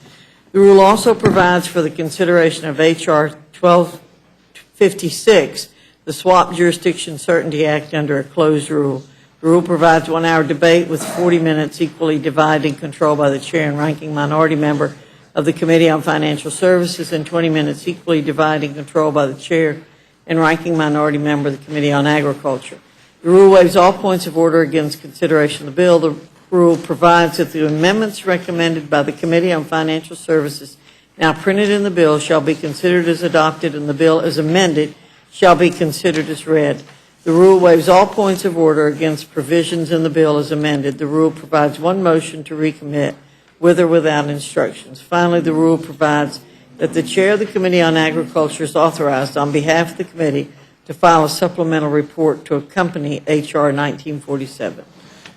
The rule also provides for the consideration of H.R. 1256, the Swap Jurisdiction Certainty Act, under a closed rule. The rule provides 1 hour debate with 40 minutes equally divided and controlled by the chair and ranking minority member of the Committee on Financial Services, and 20 minutes equally divided and controlled by the chair and ranking minority member of the Committee on Agriculture. The rule waives all points of order against consideration of the bill. The rule provides that the amendments recommended by the Committee on Financial Services, now printed in the bill, shall be considered as adopted, and the bill as amended shall be considered as read. The rule waives all points of order against provisions in the bill as amended. The rule provides one motion to recommit, with or without instructions. Finally, the rule provides that the chair of the Committee on Agriculture is authorized on behalf of the committee to file a supplemental report to accompany H.R. 1947.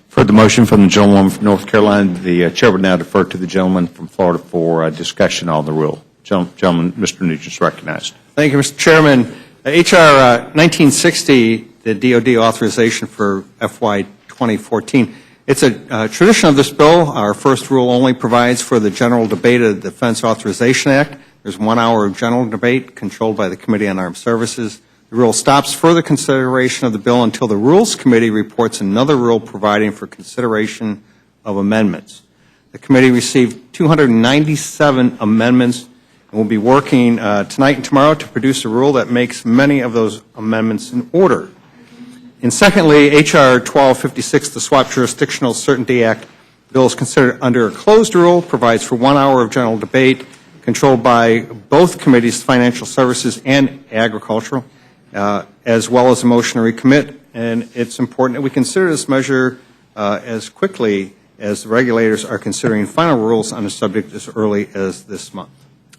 For the motion from the gentlewoman from North Carolina, the chair would now defer to the gentleman from Florida for discussion on the rule. Gentleman, Mr. Nugent is recognized. Thank you, Mr. Chairman. H.R. 1960, the DOD authorization for FY 2014, it's a tradition of this bill. Our first rule only provides for the general debate of the Defense Authorization Act. There's 1 hour of general debate controlled by the Committee on Armed Services. The rule stops further consideration of the bill until the Rules Committee reports another rule providing for consideration of amendments. The committee received 297 amendments and will be working tonight and tomorrow to produce a rule that makes many of those amendments in order. And secondly, H.R. 1256, the Swap Jurisdictional Certainty Act, bill is considered under a closed rule, provides for 1 hour of general debate controlled by both committees, Financial Services and Agricultural, as well as a motion to recommit. And it's important that we consider this measure as quickly as the regulators are considering final rules on the subject as early as this month.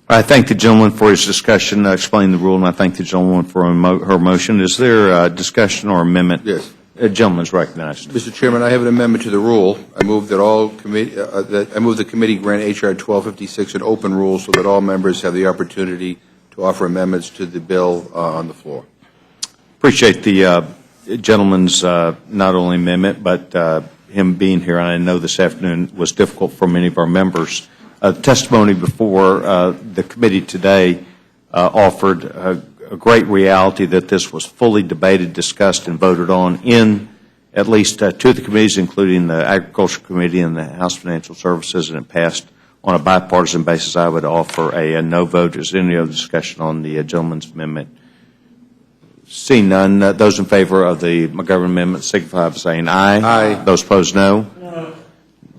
I thank the gentleman for his discussion, explaining the rule, and I thank the gentleman for her motion. Is there a discussion or amendment? Yes. The gentleman is recognized. Mr. Chairman, I have an amendment to the rule. I move that I move the committee grant H.R. 1256 an open rule so that all members have the opportunity to offer amendments to the bill on the floor. Appreciate the gentleman's not only amendment, but him being here. I know this afternoon was difficult for many of our members. Testimony before the committee today offered a great reality that this was fully debated, discussed, and voted on in at least two of the committees, including the Agriculture Committee and the House Financial Services, and it passed on a bipartisan basis. I would offer a no vote. Is there any other discussion on the gentleman's amendment? Seeing none, those in favor of the McGovern amendment signify by saying aye. Aye. Those opposed, no. No.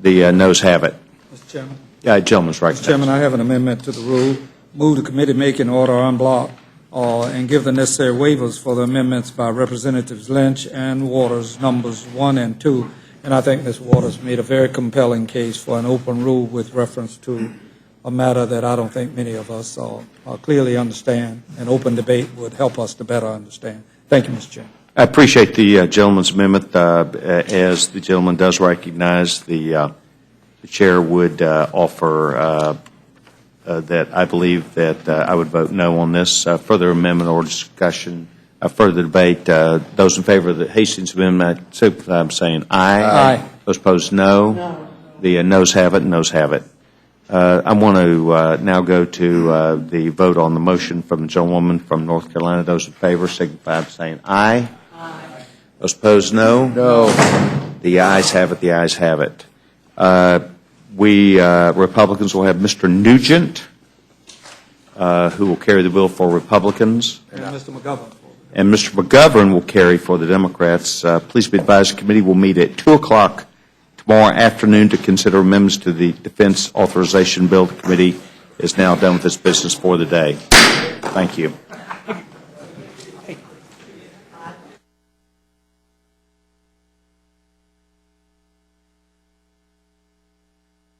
The noes have it. Mr. Chairman. Gentleman's recognized. Mr. Chairman, I have an amendment to the rule. Move the committee make an order en bloc and give the necessary waivers for the amendments by Representatives Lynch and Waters, numbers 1 and 2. And I think Ms. Waters made a very compelling case for an open rule with reference to a matter that I don't think many of us clearly understand. An open debate would help us to better understand. Thank you, Mr. Chairman. I appreciate the gentleman's amendment. As the gentleman does recognize, the chair would offer that I believe that I would vote no on this. Further amendment or discussion, further debate. Those in favor of the Hastings amendment, signify by saying aye. Aye. Those opposed, no. No. The noes have it. Noes have it. I want to now go to the vote on the motion from the gentlewoman from North Carolina. Those in favor signify by saying aye. Aye. Those opposed, no. No. The ayes have it. The ayes have it. We Republicans will have Mr. Nugent, who will carry the bill for Republicans, And Mr. McGovern. and Mr. McGovern will carry for the Democrats. Please be advised the committee will meet at 2 o'clock tomorrow afternoon to consider amendments to the Defense Authorization Bill. The committee is now done with its business for the day. Thank you.